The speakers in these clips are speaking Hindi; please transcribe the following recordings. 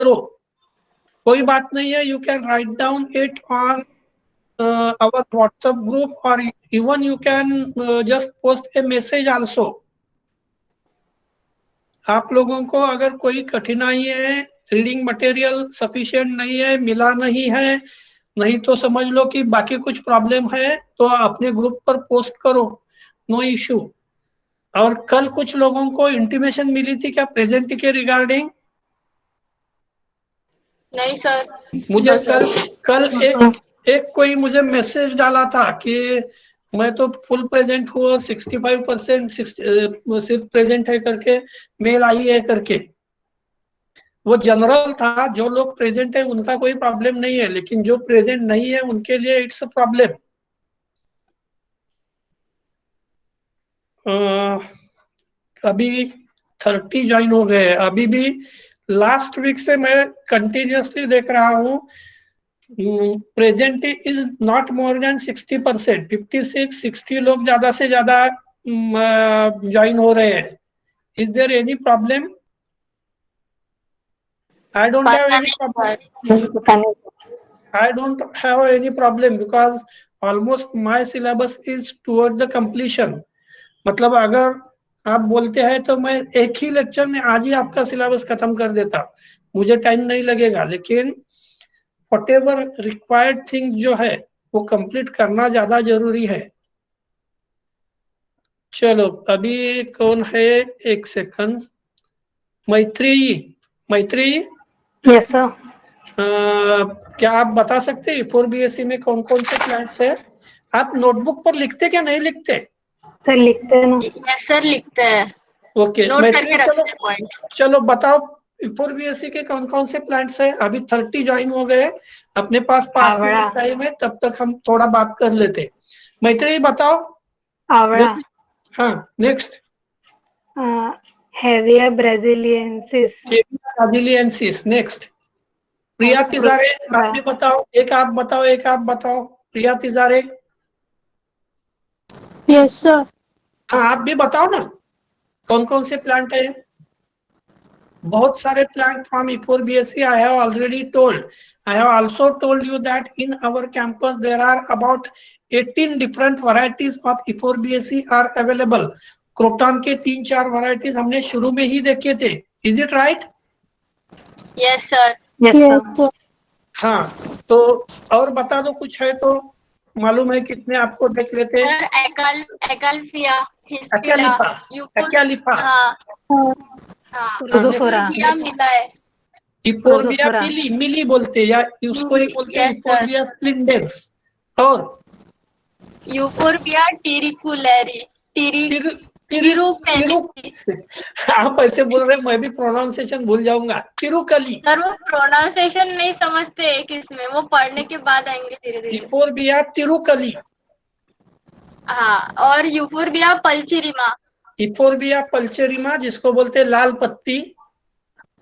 करो, कोई बात नहीं है, you can write down it on our WhatsApp group, or even you can just post a message also. आप लोगों को अगर कोई कठिनाई है, रीडिंग मटेरियल सफिशिएंट नहीं है, मिला नहीं है, नहीं तो समझ लो कि बाकी कुछ प्रॉब्लम है, तो अपने ग्रुप पर पोस्ट करो, नो इशू। और कल कुछ लोगों को इंटीमेशन मिली थी क्या प्रेजेंट के रिगार्डिंग? नहीं सर। मुझे कल एक कोई मुझे मैसेज डाला था कि मैं तो फुल प्रेजेंट हूँ और 65% सिर्फ प्रेजेंट है करके मेल आई है करके। वो जनरल था, जो लोग प्रेजेंट है उनका कोई प्रॉब्लम नहीं है, लेकिन जो प्रेजेंट नहीं है उनके लिए इट्स अ प्रॉब्लम। अभी 30 ज्वाइन हो गए। अभी भी लास्ट वीक से मैं कंटिन्यूअसली देख रहा हूँ, present is not more than 60%, 56-60 लोग ज्यादा से ज्यादा ज्वाइन हो रहे हैं। Is there any problem? I don't have पता एनी नहीं problem, I don't have any problem because almost my syllabus is toward the completion. मतलब अगर आप बोलते हैं तो मैं एक ही लेक्चर में आज ही आपका सिलेबस खत्म कर देता, मुझे टाइम नहीं लगेगा, लेकिन whatever रिक्वायर्ड थिंग जो है वो कंप्लीट करना ज्यादा जरूरी है। चलो अभी कौन है, एक सेकंड। मैत्री, मैत्री यस सर। क्या आप बता सकते हैं 4BSc में कौन कौन से प्लांट्स है? आप नोटबुक पर लिखते क्या नहीं लिखते? सर लिखते हैं ना। यस सर, लिखते हैं, ओके नोट मैत्री, करके चलो रखते हैं पॉइंट। चलो बताओ 4BSc के कौन कौन से प्लांट्स है? अभी 30 ज्वाइन हो गए, अपने पास 5 आवड़ा। मिनट टाइम है, तब तक हम थोड़ा बात कर लेते। मैत्री बताओ। आवड़ा। हाँ next. Hevea brasiliensis. Brasiliensis next. Priya Tijare, आप भी बताओ, एक आप बताओ, एक आप बताओ। प्रिया तिजारे। Yes sir. हाँ आप भी बताओ ना, कौन कौन से प्लांट है? बहुत सारे plant from E4BSc I have already told. I have also told you that in our campus there are about 18 different varieties of E4BSc are available. Croton के 3-4 varieties हमने शुरू में ही देखे थे। Is it right? Yes sir. Yes yes sir. Sir. हाँ तो और बता दो, कुछ है तो मालूम है कितने आपको देख लेते। सर एकाल्फिया, हिस्पिला, एक्यालिफा, यूपुल। एक्यालिफा। हाँ हाँ, प्रोटोफोरा। यूपुरबिया मिला है। इफोर्बिया प्रोटोफोरा। मिली, मिली बोलते या उसको ही बोलते हैं यस सर। इफोर्बिया स्प्लेंडेंस। और यूफोरबिया टिरिकुलेरी, टिरु टिरुपेली। आप ऐसे बोल रहे मैं भी प्रोनाउंसिएशन भूल जाऊंगा। तिरुकली। सर वो प्रोनाउंसिएशन नहीं समझते एक इसमें, वो पढ़ने के बाद आएंगे धीरे धीरे। इफोर्बिया तिरुकली। हाँ, और यूफोरबिया पल्चिरिमा। इफोर्बिया पल्चेरिमा जिसको बोलते हैं लाल पत्ती।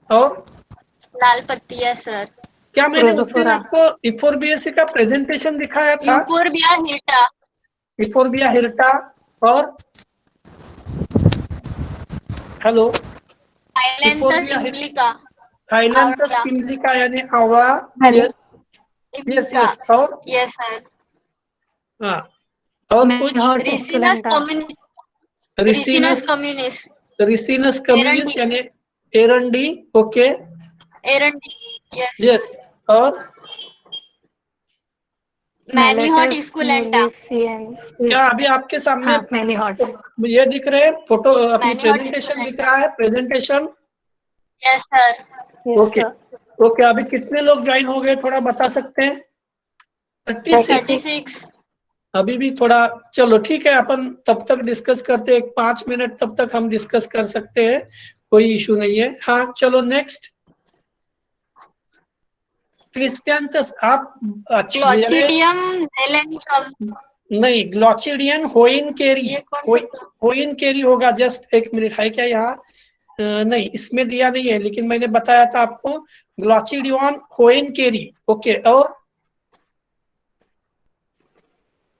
और लाल पत्ती है सर। क्या मैंने उस दिन प्रोटोफोरा। आपको E4BSc का प्रेजेंटेशन दिखाया था? Euphorbia hirta. Euphorbia hirta. और हेलो, थाईलैंथस इफोर्बिया इंडिका। थाईलैंथस आवड़ा। इंडिका यानी आवड़ा। Hello. Yes yes indica. Yes. और यस सर। हाँ और कुछ? Hot Ricinus esculenta. Communis. Ricinus, Ricinus communis. Ricinus communis एरंडी। यानी एरंडी। ओके एरंडी। यस। यस। और मैनीहॉट मेलेटस स्कुलेंटा। मेलिफियंसिस। क्या अभी आपके सामने हाँ मैनी हॉट। ये दिख रहे हैं फोटो, अपनी मैनीहॉट प्रेजेंटेशन दिख स्कुलेंटा। रहा है, presentation? Yes sir. Yes okay sir. Okay. अभी कितने लोग ज्वाइन हो गए थोड़ा बता सकते हैं? 36। 36। अभी भी थोड़ा, चलो ठीक है, अपन तब तक डिस्कस करते हैं, 5 मिनट तब तक हम डिस्कस कर सकते हैं, कोई इशू नहीं है। हाँ चलो नेक्स्ट। क्रिस्टियंतस आप क्लॉचिडियम जेलेनिकम। नहीं, ग्लॉचिडियन होइनकेरी। ये कौन सा? होइनकेरी होगा। जस्ट एक मिनट, है क्या यहाँ? नहीं इसमें दिया नहीं है, लेकिन मैंने बताया था आपको ग्लॉचिडियन होइनकेरी। ओके और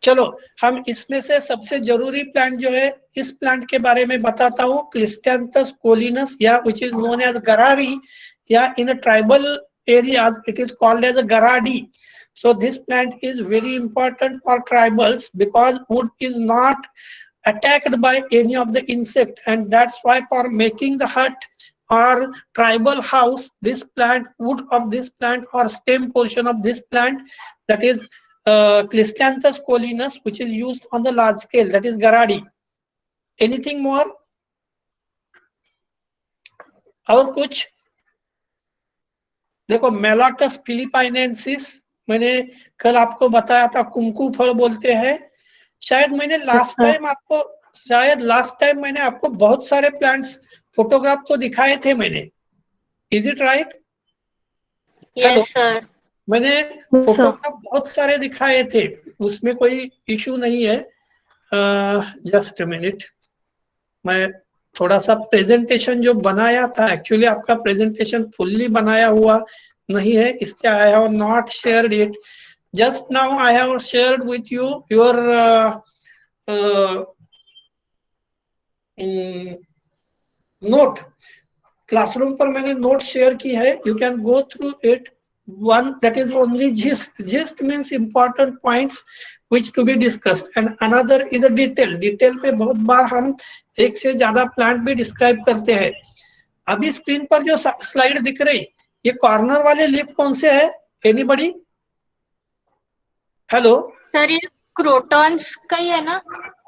चलो हम इसमें से सबसे जरूरी प्लांट जो है, इस प्लांट के बारे में बताता हूँ, क्लिस्टेंथस कोलिनस या विच इज नोन एज गरारी। yeah, in a tribal areas it is called as a garadi. So this plant is very important for tribals because wood is not attacked by any of the insect, and that's why for making the hut or tribal house, this plant, wood of this plant or stem portion of this plant, that is Cliscanthus colinus, which is used on the large scale, that is garadi. Anything more? और कुछ? देखो मेलाटस फिलिपाइनेंसिस मैंने कल आपको बताया था, कुमकू फल बोलते हैं। शायद लास्ट टाइम मैंने आपको बहुत सारे प्लांट्स फोटोग्राफ तो दिखाए थे मैंने। Is it right? Yes sir. मैंने फोटोग्राफ बहुत सारे दिखाए थे, उसमें कोई इशू नहीं है। जस्ट मिनट, मैं थोड़ा सा प्रेजेंटेशन जो बनाया था, एक्चुअली आपका प्रेजेंटेशन फुल्ली बनाया हुआ नहीं है, इसलिए I have not shared it. Just now I have shared with you your note. Classroom पर मैंने नोट शेयर की है, you can go through it. One that is only gist. Gist means important points which to be discussed, and another is a detail. Detail पे बहुत बार हम एक से ज्यादा प्लांट भी डिस्क्राइब करते हैं। अभी स्क्रीन पर जो स्लाइड दिख रही, ये कॉर्नर वाले लीफ कौन से है? एनीबडी? हेलो सर, ये क्रोटॉन्स का ही है ना?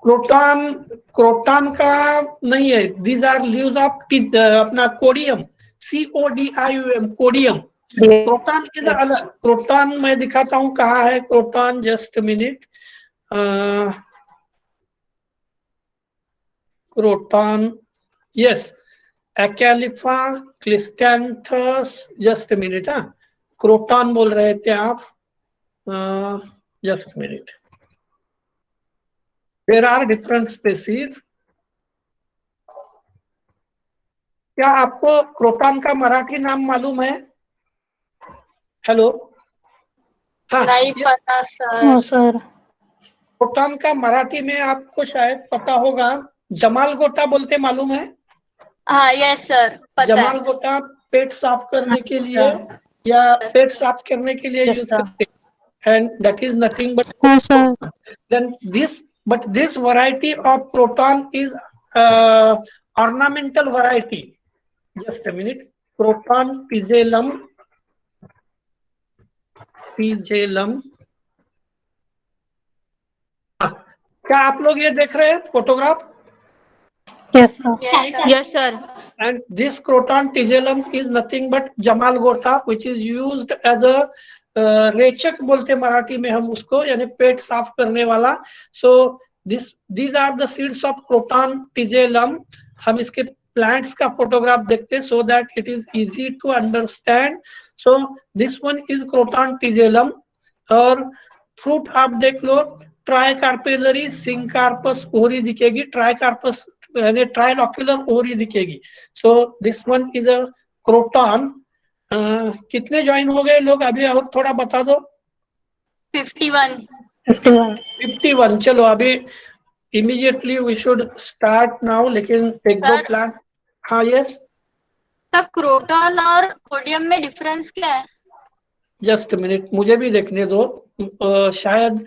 क्रोटॉन का नहीं है। दीज आर लीव्स ऑफ अपना Codiaeum, CODIUM, Codiaeum. Croton is अलग। क्रोटॉन मैं दिखाता हूँ कहाँ है Croton, just minute. Croton, yes, Acalypha Cleistanthus, just minute. Croton बोल रहे थे आप, just minute. There are different species. क्या आपको क्रोटॉन का मराठी नाम मालूम है? हेलो, हाँ, नहीं पता सर। क्रोटॉन का मराठी में आपको शायद पता होगा, जमाल गोटा बोलते, मालूम है? हाँ यस सर, पता जमाल है। गोटा पेट साफ करने के लिए या पेट साफ करने के लिए यूज करते हैं, and that is nothing but then this variety of Croton is ornamental variety. Just a minute. Croton tiglium, क्या आप लोग ये देख रहे हैं photograph? Yes, sir. Yes sir. And this croton tigellum is nothing but जमाल गोटा, which is used as a रेचक बोलते मराठी में हम उसको, यानी पेट साफ करने वाला। So these are the seeds of croton tigellum। हम इसके प्लांट्स का फोटोग्राफ देखते हैं so that it is easy to understand। So this one is croton tigellum। और फ्रूट आप देख लो, ट्राइकार्पेलरी सिंकार्पस ओरी दिखेगी, ट्राइकार्पस यानी ट्राइलॉक्यूलर ओरी दिखेगी। So this one is a croton. कितने ज्वाइन हो गए लोग अभी, और थोड़ा बता दो। 51। चलो अभी immediately we should start now, लेकिन एक दो प्लांट। हाँ यस, तब क्रोटॉन और कोडियम में डिफरेंस क्या है? जस्ट मिनट, मुझे भी देखने दो। शायद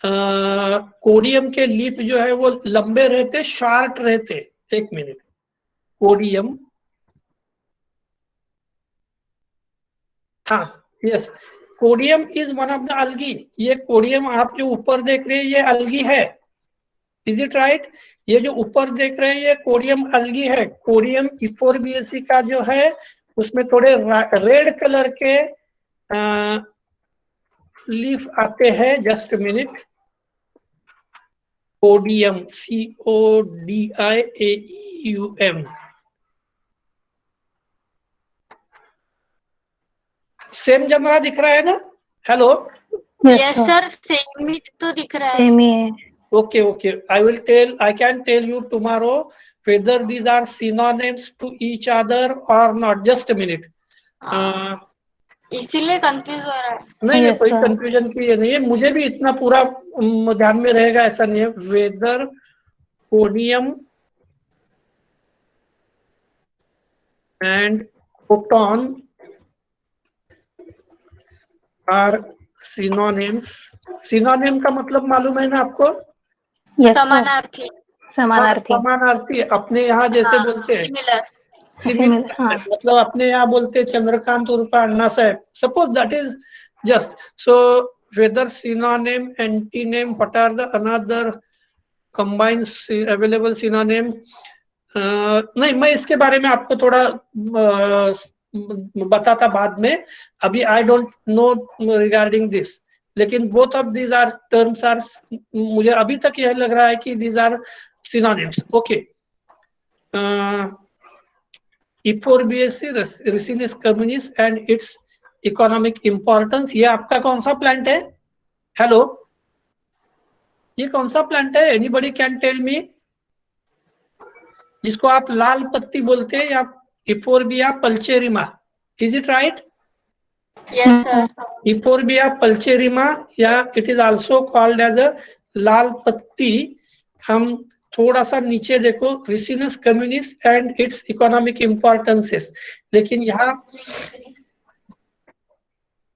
कोडियम के लीफ जो है वो लंबे रहते, शार्ट रहते। एक मिनट। कोडियम, हाँ yes, Codiaeum is one of the algae. ये कोडियम आप जो ऊपर देख रहे हैं ये अलगी है। Is it right? ये जो ऊपर देख रहे हैं ये कोडियम अलगी है। कोडियम इफोरबिएसी का जो है उसमें थोड़े रेड कलर के लीफ आते हैं। Just minute. Codiaeum, CODIAEUM। Same genera दिख रहा है ना? हेलो, यस सर, सेम ही तो दिख रहा है। Same ही है। okay, I can tell you tomorrow whether these are synonyms to each other or not। just a minute। इसीलिए कंफ्यूज हो रहा है। नहीं, Yes, कोई sir. कंफ्यूजन की ये नहीं है, मुझे भी इतना पूरा ध्यान में रहेगा ऐसा नहीं है। Whether Codiaeum and Croton are synonyms. Synonym का मतलब मालूम है ना आपको? यस सर, समानार्थी। हाँ, समानार्थी। समानार्थी। अपने यहाँ जैसे हाँ, बोलते हैं सिमिलर। सिमिलर, हाँ। मतलब अपने यहाँ बोलते हैं चंद्रकांत उर्फ Anna Saheb, suppose that is just so whether synonym, antonym, what are the another combined available synonym. नहीं, मैं इसके बारे में आपको थोड़ा बताता बाद में, अभी I don't know regarding this, लेकिन both of these are terms are, मुझे अभी तक यह लग रहा है कि these are synonyms. Okay, E4BSC Ricinus communis and its economic importance. ये आपका कौन सा प्लांट है? हेलो, ये कौन सा प्लांट है? Anybody can tell me? जिसको आप लाल पत्ती बोलते हैं, या Euphorbia pulcherrima, is it right? Yes sir. Euphorbia pulcherrima, या it is also called as a लाल पत्ती। हम थोड़ा सा नीचे देखो, Ricinus communis and its economic importances, लेकिन यहाँ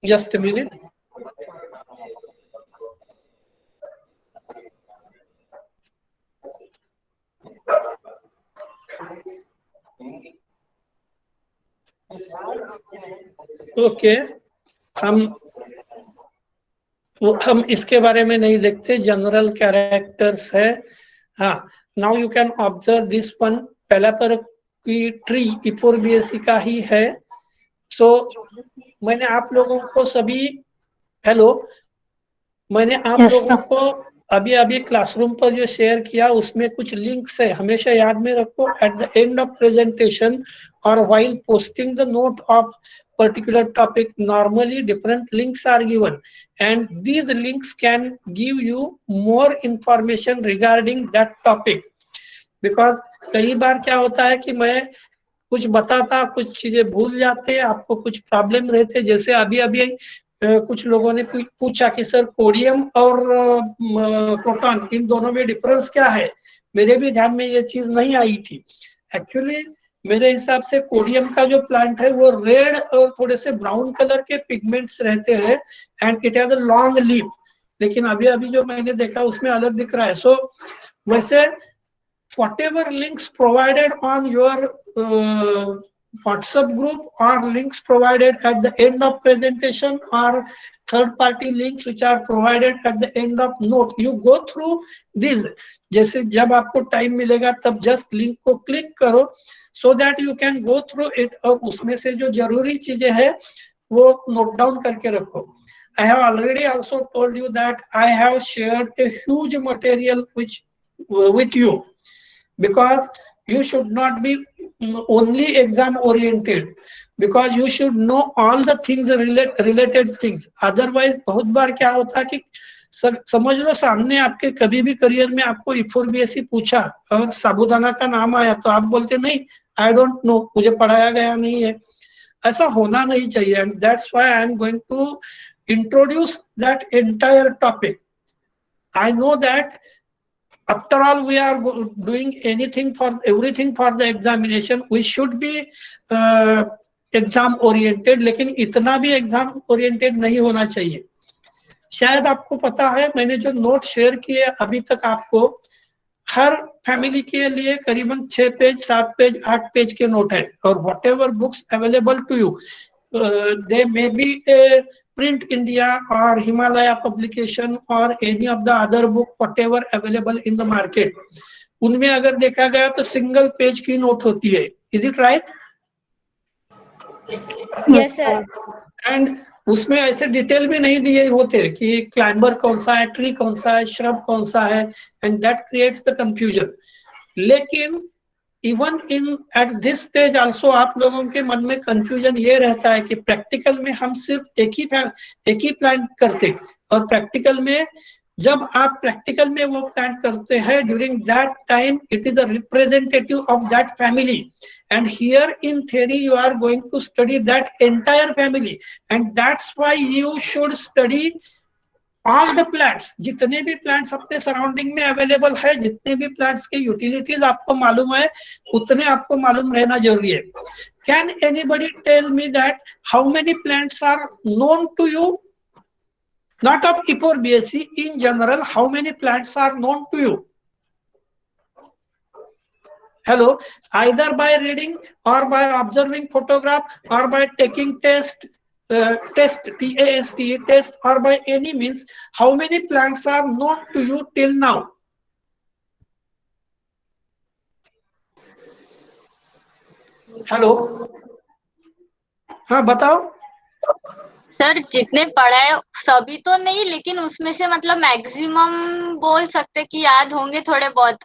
जस्ट मिनट, ओके, हम इसके बारे में नहीं देखते, जनरल कैरेक्टर्स है। हाँ, now you can observe this one, पहला पर की ट्री इफोरबिएसी का ही है। सो मैंने आप लोगों को सभी, हेलो, मैंने आप यस लोगों सर। को अभी अभी क्लासरूम पर जो शेयर किया उसमें कुछ लिंक्स है, हमेशा याद में रखो। At the end of presentation और while posting the note of particular topic, normally different links are given and these links can give you more information regarding that topic, because कई बार क्या होता है कि मैं कुछ बताता, कुछ चीजें भूल जाते हैं, आपको कुछ प्रॉब्लम रहते, जैसे अभी अभी कुछ लोगों ने पूछा कि सर कोडियम और प्रोटॉन, इन दोनों में डिफरेंस क्या है? मेरे भी ध्यान में ये चीज नहीं आई थी। एक्चुअली मेरे हिसाब से कोडियम का जो प्लांट है वो रेड और थोड़े से ब्राउन कलर के पिगमेंट्स रहते हैं and it has a long leaf, लेकिन अभी अभी जो मैंने देखा उसमें अलग दिख रहा है। सो वैसे whatever links provided on your WhatsApp group or links provided at the end of presentation or third party links which are provided at the end of note, you go through these, जैसे जब आपको टाइम मिलेगा तब जस्ट लिंक को क्लिक करो so that you can go through it, और उसमें से जो जरूरी चीजें हैं वो नोट डाउन करके रखो। I have already also told you that I have shared a huge material which with you, because you should not be only exam oriented, because you should know all the things related things, otherwise बहुत बार क्या होता है कि समझ लो सामने आपके कभी भी करियर में आपको E4BSC पूछा और साबूदाना का नाम आया तो आप बोलते नहीं, आई डोंट नो, मुझे पढ़ाया गया नहीं है। ऐसा होना नहीं चाहिए, and that's why I am going to introduce that entire topic. I know that after all we are doing everything for the examination, we should be exam oriented, लेकिन इतना भी एग्जाम ओरिएंटेड नहीं होना चाहिए। शायद आपको पता है, मैंने जो नोट शेयर किए अभी तक आपको, हर फैमिली के लिए करीबन 6 पेज 7 पेज 8 पेज के नोट है, और whatever books available to you, they may be a Print India or Himalaya publication or any of the other book whatever available in the market, उनमें अगर देखा गया तो सिंगल पेज की नोट होती है। Is it right? Yes sir. And उसमें ऐसे डिटेल भी नहीं दिए होते कि क्लाइंबर कौन सा है, ट्री कौन सा है, श्रब कौन सा है, and that creates the confusion. लेकिन even in at this stage also आप लोगों के मन में कंफ्यूजन ये रहता है कि प्रैक्टिकल में हम सिर्फ एक ही प्लान करते, और प्रैक्टिकल में जब आप प्रैक्टिकल में वो प्लान करते हैं, during that time it is a representative of that family, and here in theory you are going to study that entire family, and that's why you should study all the plants, जितने भी प्लांट्स अपने सराउंडिंग में अवेलेबल है, जितने भी प्लांट्स के यूटिलिटीज आपको मालूम है उतने आपको मालूम रहना जरूरी है। Can anybody tell me that how many plants are known to you? not of Ephorbiaceae, in general, how many plants are known to you? Hello, either by reading or by observing photograph or by taking test, test or by any means, how many plants are known to you till now? Hello, हाँ बताओ। सर जितने पढ़ा है सभी तो नहीं, लेकिन उसमें से मतलब मैक्सिमम बोल सकते कि याद होंगे थोड़े बहुत।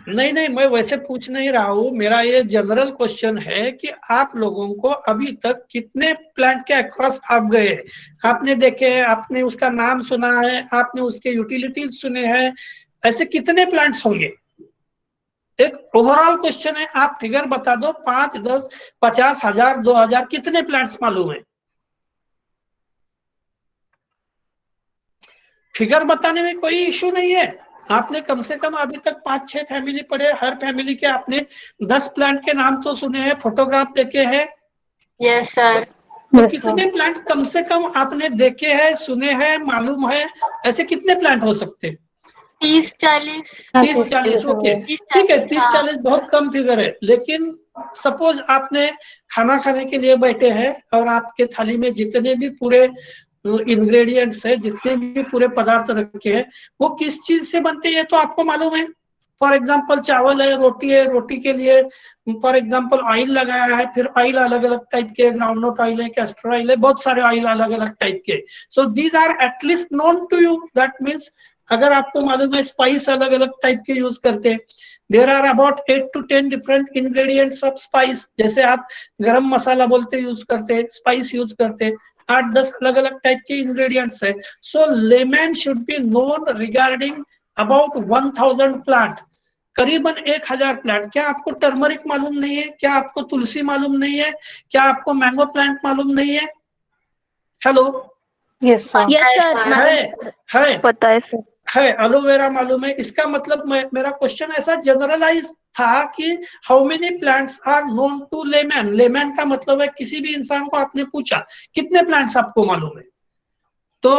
नहीं, मैं वैसे पूछ नहीं रहा हूँ, मेरा ये जनरल क्वेश्चन है कि आप लोगों को अभी तक कितने प्लांट के अक्रॉस आप गए, आपने देखे, आपने उसका नाम सुना है, आपने उसके यूटिलिटीज सुने हैं, ऐसे कितने प्लांट्स होंगे? एक ओवरऑल क्वेश्चन है, आप फिगर बता दो, 5, 10, 50, 1000, 2000, कितने प्लांट्स मालूम है? फिगर बताने में कोई इश्यू नहीं है। आपने कम से कम अभी तक 5-6 फैमिली पढ़े, हर फैमिली के आपने 10 प्लांट के नाम तो सुने हैं, फोटोग्राफ देखे हैं। Yes sir. तो कितने प्लांट कम से कम आपने देखे हैं, सुने हैं, मालूम है? ऐसे कितने प्लांट हो सकते हैं? 30-40। ओके, ठीक है, 30-40 बहुत कम फिगर है। लेकिन सपोज आपने खाना खाने के लिए बैठे हैं और आपके थाली में जितने भी पूरे इंग्रेडिएंट्स है, जितने भी पूरे पदार्थ रखे हैं, वो किस चीज से बनते हैं तो आपको मालूम है? फॉर एग्जाम्पल चावल है, रोटी के लिए फॉर एग्जाम्पल ऑयल लगाया है, फिर ऑयल अलग अलग टाइप के, ग्राउंडनट ऑयल है, कैस्टर ऑयल है, बहुत सारे ऑयल अलग अलग टाइप के। So these are at least known to you. That means अगर आपको मालूम है स्पाइस अलग अलग टाइप के यूज करते हैं, there are about 8 to 10 different ingredients of spice. जैसे आप गरम मसाला बोलते यूज करते हैं, स्पाइस यूज करते हैं, 8-10 अलग अलग टाइप के इंग्रेडिएंट्स है। So layman should be known regarding about 1000 plant, करीबन 1000 प्लांट। क्या आपको टर्मरिक मालूम नहीं है? क्या आपको तुलसी मालूम नहीं है? क्या आपको मैंगो प्लांट मालूम नहीं है? हेलो, यस सर, है पता है सर, है। एलोवेरा मालूम है? इसका मतलब मेरा क्वेश्चन ऐसा जनरलाइज था कि how many plants are known to layman. Layman का मतलब है किसी भी इंसान को आपने पूछा कितने प्लांट्स आपको मालूम है, तो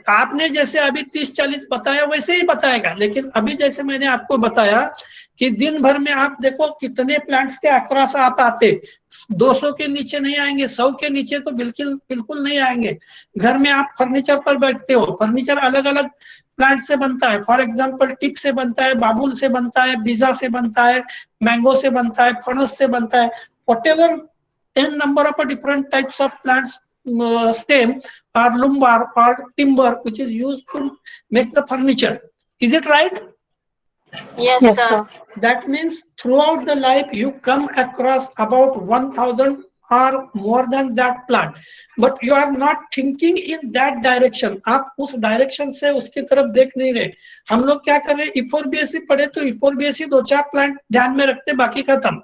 आपने जैसे अभी 30-40 बताया वैसे ही बताएगा। लेकिन अभी जैसे मैंने आपको बताया कि दिन भर में आप देखो कितने प्लांट्स के अक्रॉस आप आते, 200 के नीचे नहीं आएंगे, 100 के नीचे तो बिल्कुल नहीं आएंगे। घर में आप फर्नीचर पर बैठते हो, फर्नीचर अलग अलग प्लांट से बनता है। फॉर एग्जाम्पल टिक से बनता है, बाबुल से बनता है, बीजा से बनता है, मैंगो से बनता है, फणस से बनता है, whatever n number of different types of plants, stem or lumber or timber which is used to make the furniture. Is it right? Yes sir. That means throughout the life you come across about 1000 or more than that plant, but you are not thinking in that direction. आप उस डायरेक्शन से उसकी तरफ देख नहीं रहे। हम लोग क्या कर रहे हैं, इफोरबिएसी पढ़े तो इफोरबिएसी 2-4 प्लांट ध्यान में रखते, बाकी खत्म।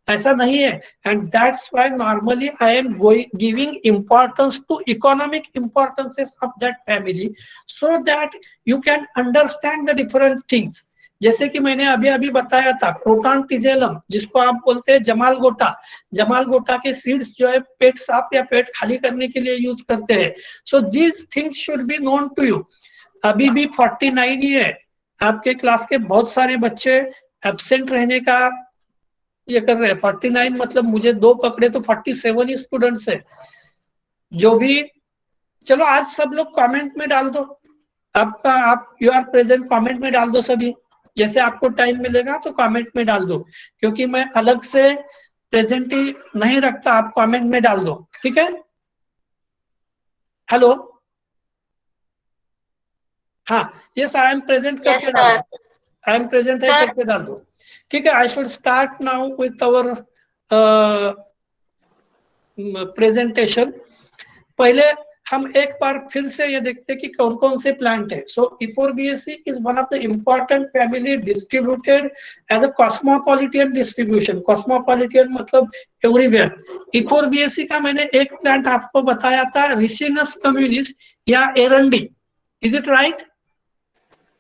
ऐसा नहीं है। And that's why normally I am giving importance to economic importances of that family, so that you can understand the different things. जैसे कि मैंने अभी बताया था प्रोटॉन्टिजेलम, जिसको आप बोलते हैं जमाल गोटा के सीड्स जो है पेट साफ या पेट खाली करने के लिए यूज करते हैं। So these things should be known to you. अभी भी 49 ही है, आपके क्लास के बहुत सारे बच्चे एब्सेंट रहने का ये कर रहे हैं। 49 मतलब मुझे 2 पकड़े तो 47 ही स्टूडेंट्स है। जो भी, चलो आज सब लोग कमेंट में डाल दो आपका, आप यू आर प्रेजेंट कमेंट में डाल दो सभी। जैसे आपको टाइम मिलेगा तो कमेंट में डाल दो, क्योंकि मैं अलग से प्रेजेंट ही नहीं रखता, आप कमेंट में डाल दो, ठीक है? हेलो, हाँ, यस आई एम प्रेजेंट करके डाल दो, आई एम प्रेजेंट है करके डाल दो, ठीक है? I should start now with our presentation. पहले हम एक बार फिर से ये देखते हैं कि कौन कौन से प्लांट है। So Euphorbiaceae is one of the important family distributed as a cosmopolitan distribution. Cosmopolitan मतलब एवरीवेयर। इफोरबिएसी का मैंने एक प्लांट आपको बताया था, रिसिनस कम्युनिस या एरंडी। Is it right?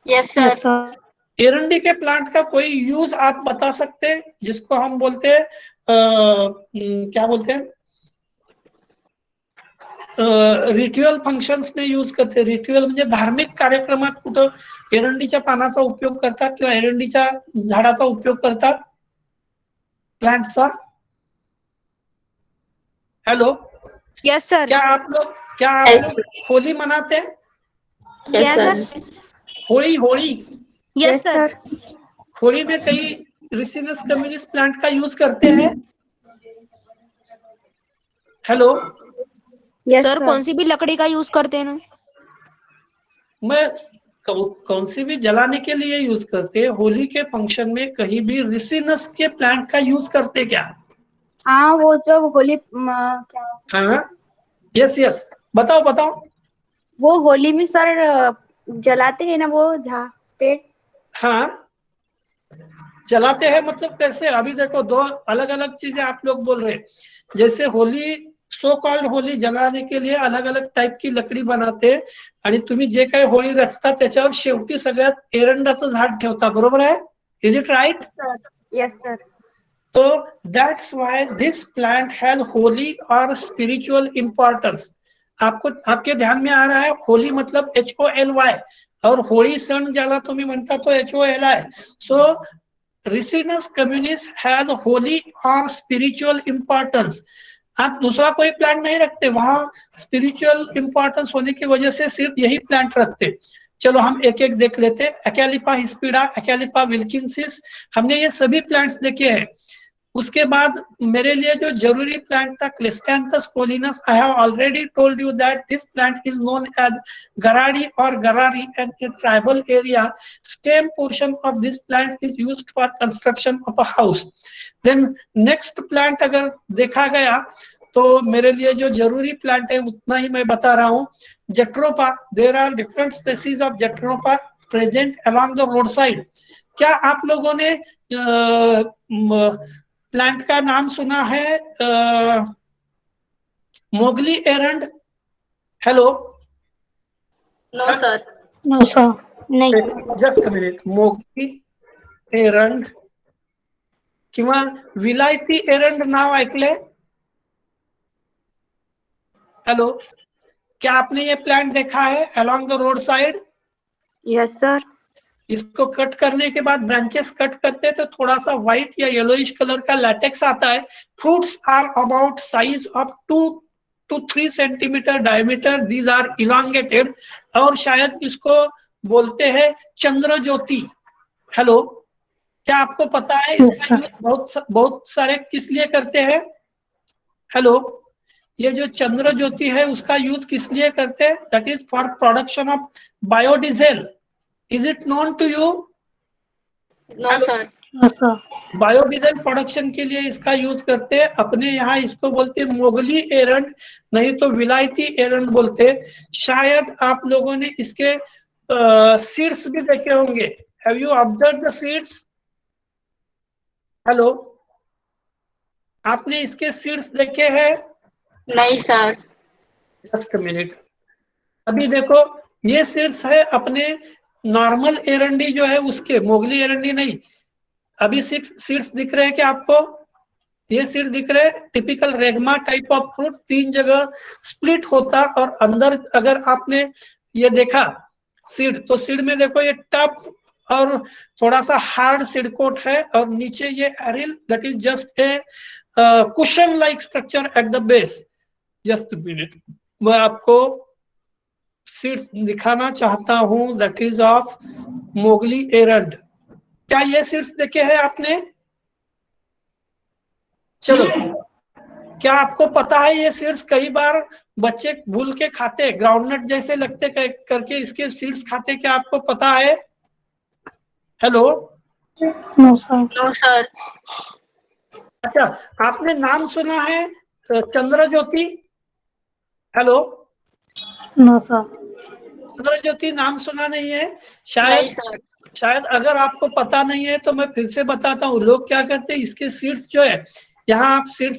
Yes sir. एरंडी के प्लांट का कोई यूज आप बता सकते हैं, जिसको हम बोलते हैं क्या बोलते हैं, रिच्युअल फंक्शन्स में यूज करते. रिच्युअल म्हणजे धार्मिक कार्यक्रमात कुठं एरंडीच्या पानाचा उपयोग करतात किंवा एरंडीच्या झाडाचा उपयोग करतात, प्लांटचा. हेलो. Yes sir. क्या आप लोग होली मनाते हैं? Yes sir. Holi. Yes sir. Holi में कई रिसिनस कम्युनिस्ट प्लांट का यूज करते हैं. हेलो. Yes sir. कौन सी भी लकड़ी का यूज करते हैं ना? मैं कौन सी भी जलाने के लिए यूज करते हैं. होली के फंक्शन में कहीं भी रिसिनस के प्लांट का यूज करते क्या? हाँ, वो जो होली क्या? हाँ, यस, बताओ. वो होली में सर जलाते हैं ना वो पेड़. हाँ, जलाते हैं मतलब कैसे? अभी देखो, दो अलग अलग चीजें आप लोग बोल रहे हैं. जैसे होली, सो कॉल्ड होली जलाने के लिए अलग अलग टाइप की लकडी बनाते, आणि तुम्ही जे काही होळी रचता त्याच्यावर शेवटी सगळ्यात एरंडाचं झाड ठेवता, बरोबर आहे? Is it right? Yes sir. तो that's why this plant has holy और स्पिरिचुअल इंपॉर्टेंस. आपके ध्यान में आ रहा है? होली मतलब HOLY, और होळी सण ज्याला तुम्ही म्हणता तो HOLI. So Ricinus communist has holy और स्पिरिचुअल इंपॉर्टेंस. आप दूसरा कोई प्लांट नहीं रखते, वहां स्पिरिचुअल इंपॉर्टेंस होने की वजह से सिर्फ यही प्लांट रखते. चलो हम एक एक देख लेते. एक्यालिपा हिस्पिडा, एक्यालिपा विल्किंसिस, हमने ये सभी प्लांट्स देखे हैं. उसके बाद मेरे लिए जो जरूरी प्लांट था Cleistanthus collinus. I have already told you that this plant is known as गराडी और गरारी, and in tribal area stem portion of this plant is used for construction of a house. Then next plant अगर देखा गया तो मेरे लिए जो जरूरी प्लांट है उतना ही मैं बता रहा हूँ. Jatropha. There are different species of Jatropha present along the roadside. क्या आप लोगों ने प्लांट का नाम सुना है मोगली एरंड? Hello. No sir. No sir. नहीं. Just a minute. मोगली एरंड किंवा विलायती एरंड नाव ऐकले? हेलो. क्या आपने ये प्लांट देखा है along the road side? Yes sir. इसको कट करने के बाद ब्रांचेस कट करते हैं तो थोड़ा सा व्हाइट या येलोइश कलर का लैटेक्स आता है. Fruits are about size of 2 to 3 centimeter diameter. These are elongated, और शायद इसको बोलते हैं चंद्र ज्योति. हेलो. क्या आपको पता है इसका यूज बहुत सारे किस लिए करते हैं? हेलो. ये जो चंद्र ज्योति है उसका यूज किस लिए करते हैं? That is for production of biodiesel. Is it known to you? No sir. Biodiesel production के लिए इसका यूज करते हैं. अपने यहाँ इसको बोलते हैं मोगली एरंड, नहीं तो विलायती एरंड बोलते हैं. शायद आप लोगों ने इसके सीड्स भी देखे होंगे. Have you observe the seeds? Hello. आपने इसके सीड्स देखे हैं? नहीं सर. Just minute. अभी देखो, ये सीड्स है अपने नॉर्मल एरंडी जो है उसके, मोगली एरंडी नहीं. अभी 6 सीड्स दिख रहे हैं क्या आपको? ये सीड दिख रहे हैं. टिपिकल रेगमा टाइप ऑफ फ्रूट 3 जगह स्प्लिट होता, और अंदर अगर आपने ये देखा सीड, तो सीड में देखो ये टफ और थोड़ा सा हार्ड सीड कोट है, और नीचे ये aril, that is just a cushion like structure at the base. Just minute, मैं आपको सीड्स दिखाना चाहता हूं. दैट इज ऑफ मोगली एरंड. क्या ये सीड्स देखे हैं आपने? चलो. क्या आपको पता है ये सीड्स कई बार बच्चे भूल के खाते, ग्राउंडनट जैसे लगते करके इसके सीड्स खाते? क्या आपको पता है? Hello. No sir. No sir. अच्छा, आपने नाम सुना है Chandra Jyoti? Hello. No sir. Chandra Jyoti नाम सुना नहीं है? नहीं सर. शायद अगर आपको पता नहीं है तो मैं फिर से बताता हूँ. लोग क्या करते हैं, इसके सीड्स जो है, यहाँ आप सीड्स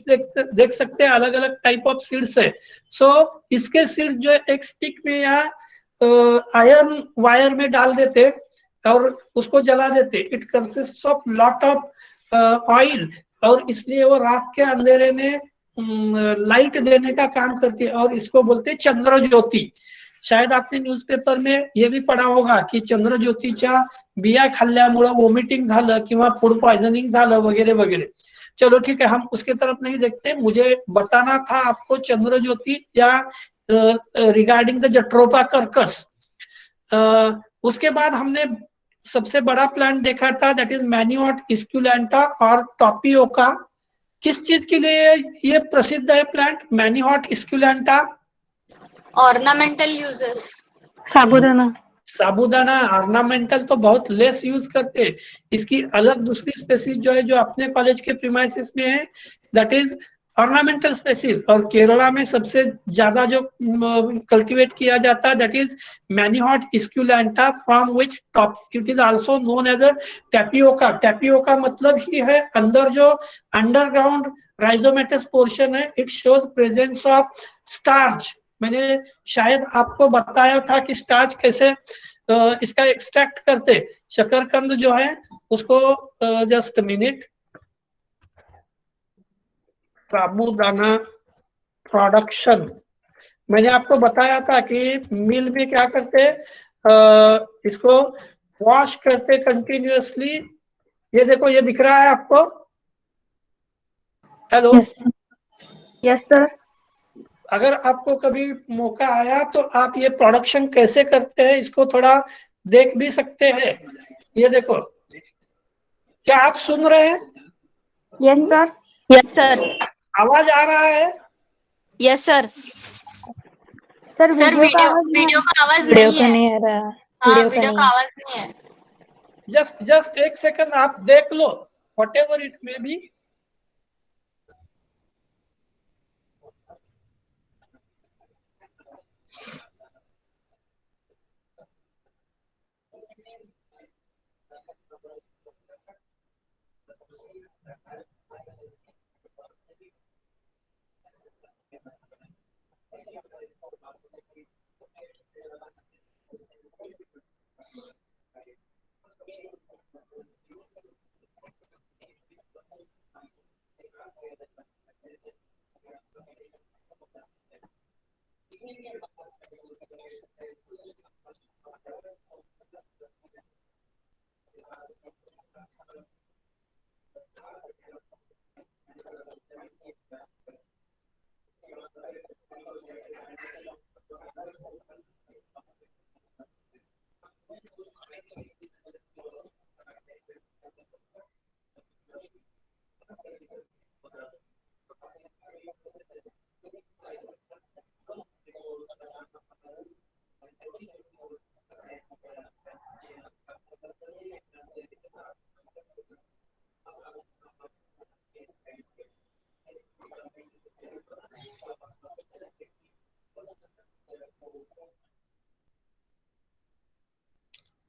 देख सकते हैं, अलग अलग टाइप ऑफ सीड्स है. सो इसके सीड्स जो है एक स्टिक में या आयरन वायर में डाल देते और उसको जला देते. It consist of lot of oil, और इसलिए वो रात के अंधेरे में लाइट देने का काम करती है और इसको बोलते हैं चंद्र ज्योति। शायद आपने न्यूजपेपर में ये भी पढ़ा होगा की चंद्र ज्योतीच्या बिया खाल्ल्यामुळे वॉमिटिंग झालं किंवा फूड पॉइजनिंग झालं वगैरह वगैरह। चलो ठीक है, हम उसके तरफ नहीं देखते, मुझे बताना था आपको चंद्र ज्योति या रिगार्डिंग द जट्रोपा कर्कस। उसके बाद हमने सबसे बड़ा प्लांट देखा था दैट इज मैन्यूआर्ट एस्कुलेंटा और टॉपियोका। किस चीज के लिए ये प्रसिद्ध है plant Manihot esculenta? Ornamental uses. साबूदाना। साबूदाना ऑर्नामेंटल तो बहुत लेस यूज करते हैं। इसकी अलग दूसरी स्पेसीज जो है जो अपने कॉलेज के प्रीमाइसेस में है दैट इज ऑर्नामेंटल स्पेसीज, और केरला में सबसे ज्यादा जो कल्टीवेट किया जाता है that is Manihot esculenta from which top it is also known as a tapioca. Tapioca मतलब ही है अंदर जो अंडरग्राउंड राइजोमेटस पोर्शन है, it shows presence of starch. मैंने शायद आपको बताया था कि स्टार्च कैसे इसका एक्सट्रैक्ट करते। शकरकंद जो है उसको जस्ट मिनट, साबूदाना प्रोडक्शन मैंने आपको बताया था कि मिल में क्या करते, इसको वॉश करते कंटिन्यूअसली। ये देखो, ये दिख रहा है आपको? हेलो? Yes sir. अगर आपको कभी मौका आया तो आप ये प्रोडक्शन कैसे करते हैं इसको थोड़ा देख भी सकते हैं। ये देखो, क्या आप सुन रहे हैं? Yes sir. Yes sir. आवाज आ रहा है? Yes sir. Sir sir video का आवाज नहीं है। नहीं आ रहा। हाँ, वीडियो का आवाज नहीं है। जस्ट एक सेकंड आप देख लो, whatever it may be.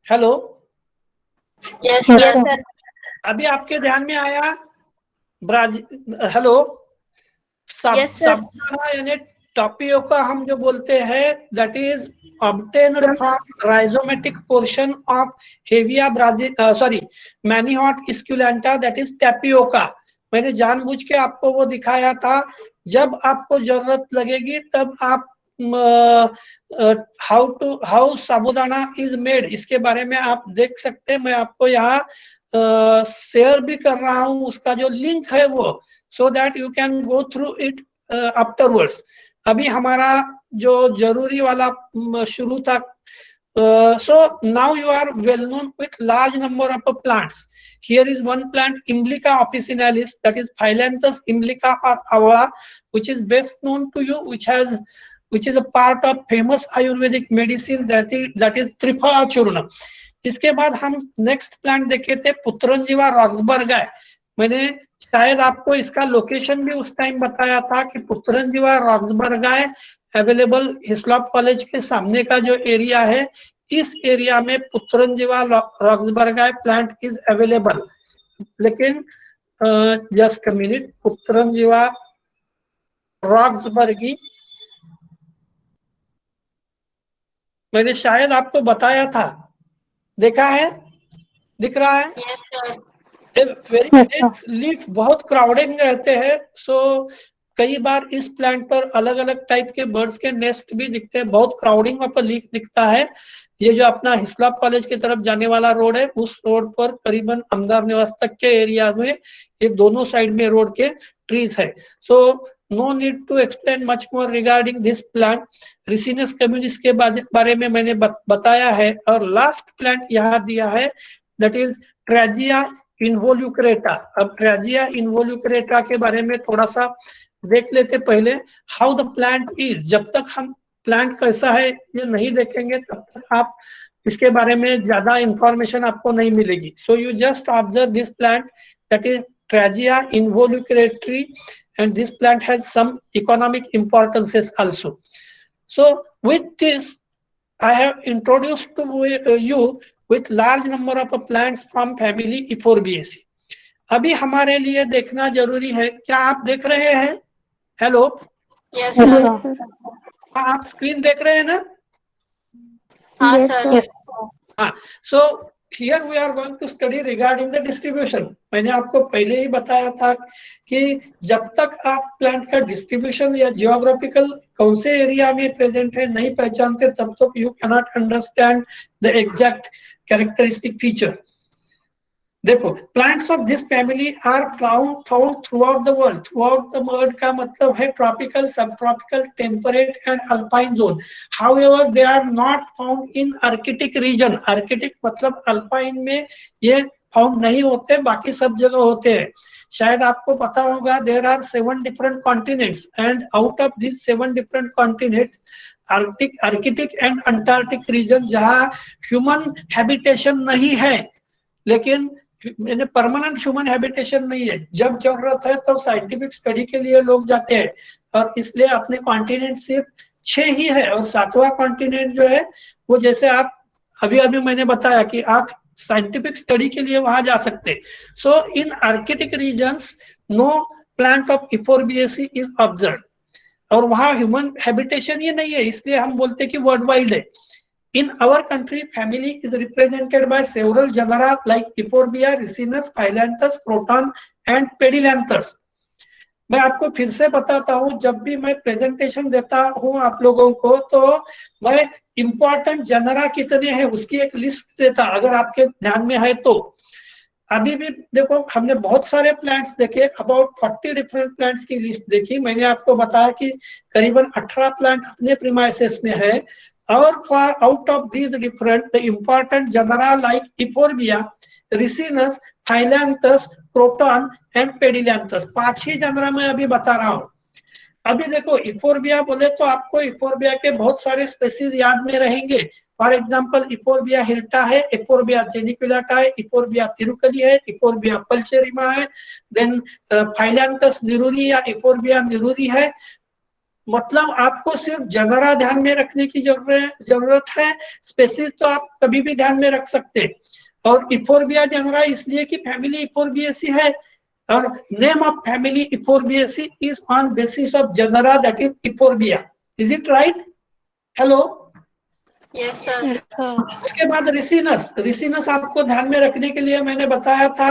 Hello? Yes sir. अभी आपके ध्यान में आया ब्राजील? हेलो? Yes, sir. साबूदाना यानी टॉपियोका हम जो बोलते हैं that is obtained from rhizomatic portion of Hevea Brazil, sorry, Manihot esculenta, that is tapioca। मैंने जानबूझ के आपको वो दिखाया था। जब आपको जरूरत लगेगी तब आप हाउ साबूदाना इज मेड इसके बारे में आप देख सकते हैं। मैं आपको यहाँ शेयर भी कर रहा हूँ उसका जो लिंक है वो, so that you can go through it afterwards। अभी हमारा जो जरूरी वाला शुरू था। So now you are well known with large number of plants। Here is one plant, Imblica officinalis, that is Phyllanthus imblica or avala, which is best known to you, which is a part of famous Ayurvedic medicine that is Triphala Churna। इसके बाद हम नेक्स्ट प्लांट देखे थे पुत्रंजीवा रॉक्सबर्गाई। मैंने शायद आपको इसका लोकेशन भी उस टाइम बताया था कि पुत्रंजीवा रॉक्सबर्गाई अवेलेबल हिस्लॉप कॉलेज के सामने का जो एरिया है, इस एरिया में पुत्रंजीवा रॉक्सबर्गाई प्लांट इज अवेलेबल। लेकिन जस्ट अ मिनट, पुत्रंजीवा रॉक्सबर्गी मैंने शायद आपको बताया था, देखा है? दिख रहा है? Yes sir. लीफ बहुत क्राउडिंग रहते हैं। सो कई बार इस प्लांट पर अलग अलग टाइप के बर्ड्स के नेस्ट भी दिखते हैं, बहुत क्राउडिंग वहां पर दिखता है। ये जो अपना हिस्लॉप कॉलेज की तरफ जाने वाला रोड है, उस रोड पर करीबन अमदार निवास तक के एरिया में ये दोनों साइड में रोड के ट्रीज है। So no need to explain much more regarding this plant. Ricinus communis के बारे में मैंने बताया है। और लास्ट प्लांट यहाँ दिया है, दैट इज ट्रेजिया इन्वोल्यूक्रेटा। अब ट्रेजिया इन्वोल्यूक्रेटा के बारे में थोड़ा सा देख लेते पहले, हाउ द प्लांट इज। जब तक हम प्लांट कैसा है ये नहीं देखेंगे तब तक आप इसके बारे में ज्यादा इंफॉर्मेशन आपको नहीं मिलेगी। So you just observe this plant, that is Tragia involucrata, and this plant has some economic importances also. So with this I have introduced to you with large number of plants from family Euphorbieaceae. अभी हमारे लिए देखना जरूरी है, क्या आप देख रहे हैं? Hello, yes sir. आप स्क्रीन देख रहे हैं ना? हाँ सर। हाँ, so here we are going to study regarding the distribution. मैंने आपको पहले ही बताया था कि जब तक आप प्लांट का डिस्ट्रीब्यूशन या जियोग्राफिकल कौन से एरिया में प्रेजेंट है नहीं पहचानते, तब तक you can not understand the exact characteristic feature. देखो, plants of this family are found throughout the world. Throughout the world का मतलब है tropical, subtropical, temperate and alpine zone. However they are not found in Arctic region. Arctic मतलब अल्पाइन में ये फाउंड नहीं होते, बाकी सब जगह होते हैं। शायद आपको पता होगा there are 7 different continents and out of this 7 different continents Arctic and Antarctic region जहाँ ह्यूमन हैबिटेशन नहीं है, लेकिन मैंने परमानेंट ह्यूमन हैबिटेशन नहीं है। जब जरूरत है तो साइंटिफिक स्टडी के लिए लोग जाते हैं, और इसलिए अपने कॉन्टिनेंट सिर्फ 6 ही है। और 7वां कॉन्टिनेंट जो है वो, जैसे आप अभी मैंने बताया कि आप साइंटिफिक स्टडी के लिए वहां जा सकते। So in Arctic regions no plant of Euphorbiaceae is observe, और वहां ह्यूमन हैबिटेशन ही नहीं है, इसलिए हम बोलते कि वर्ल्ड वाइड है। In our country, family is represented by several genera like Euphorbia, Ricinus, Phyllanthus, Croton and Pedilanthus. मैं आपको फिर से बताता हूँ, जब भी मैं प्रेजेंटेशन देता हूँ आप लोगों को, तो मैं इम्पोर्टेंट जनरा कितने हैं उसकी एक लिस्ट देता, अगर आपके ध्यान में है तो। अभी भी देखो, हमने बहुत सारे प्लांट्स देखे, अबाउट 40 डिफरेंट प्लांट्स की लिस्ट देखी। मैंने आपको बताया कि करीबन 18 प्लांट अपने प्रीमाइसेस में है, और far out of these different the important genera like Euphorbia, Ricinus, Phyllanthus, Croton and Pedilanthus, 5 he genre मैं अभी बता रहा हूँ। अभी देखो, इफोर्बिया बोले तो आपको इफोर्बिया के बहुत सारे स्पेसीज याद में रहेंगे। फॉर एग्जांपल इफोर्बिया हिल्टा है, इफोर्बिया जेनिकुलाटा है, इफोर्बिया तिरुकली है, इफोर्बिया पल्चेरिमा है, देन फाइलैंथस निरूरी या इफोर्बिया निरूरी है। मतलब आपको सिर्फ जनरा ध्यान में रखने की जरूरत है, स्पेसीज तो आप कभी भी ध्यान में रख सकते। और इफोर्बिया जनरा इसलिए कि फैमिली इफोर्बिएसी है, और name of family Euphorbiaceae is on basis of genera that is Euphorbia. Is it right? Hello, yes sir. उसके बाद रिसिनस। रिसिनस आपको ध्यान में रखने के लिए मैंने बताया था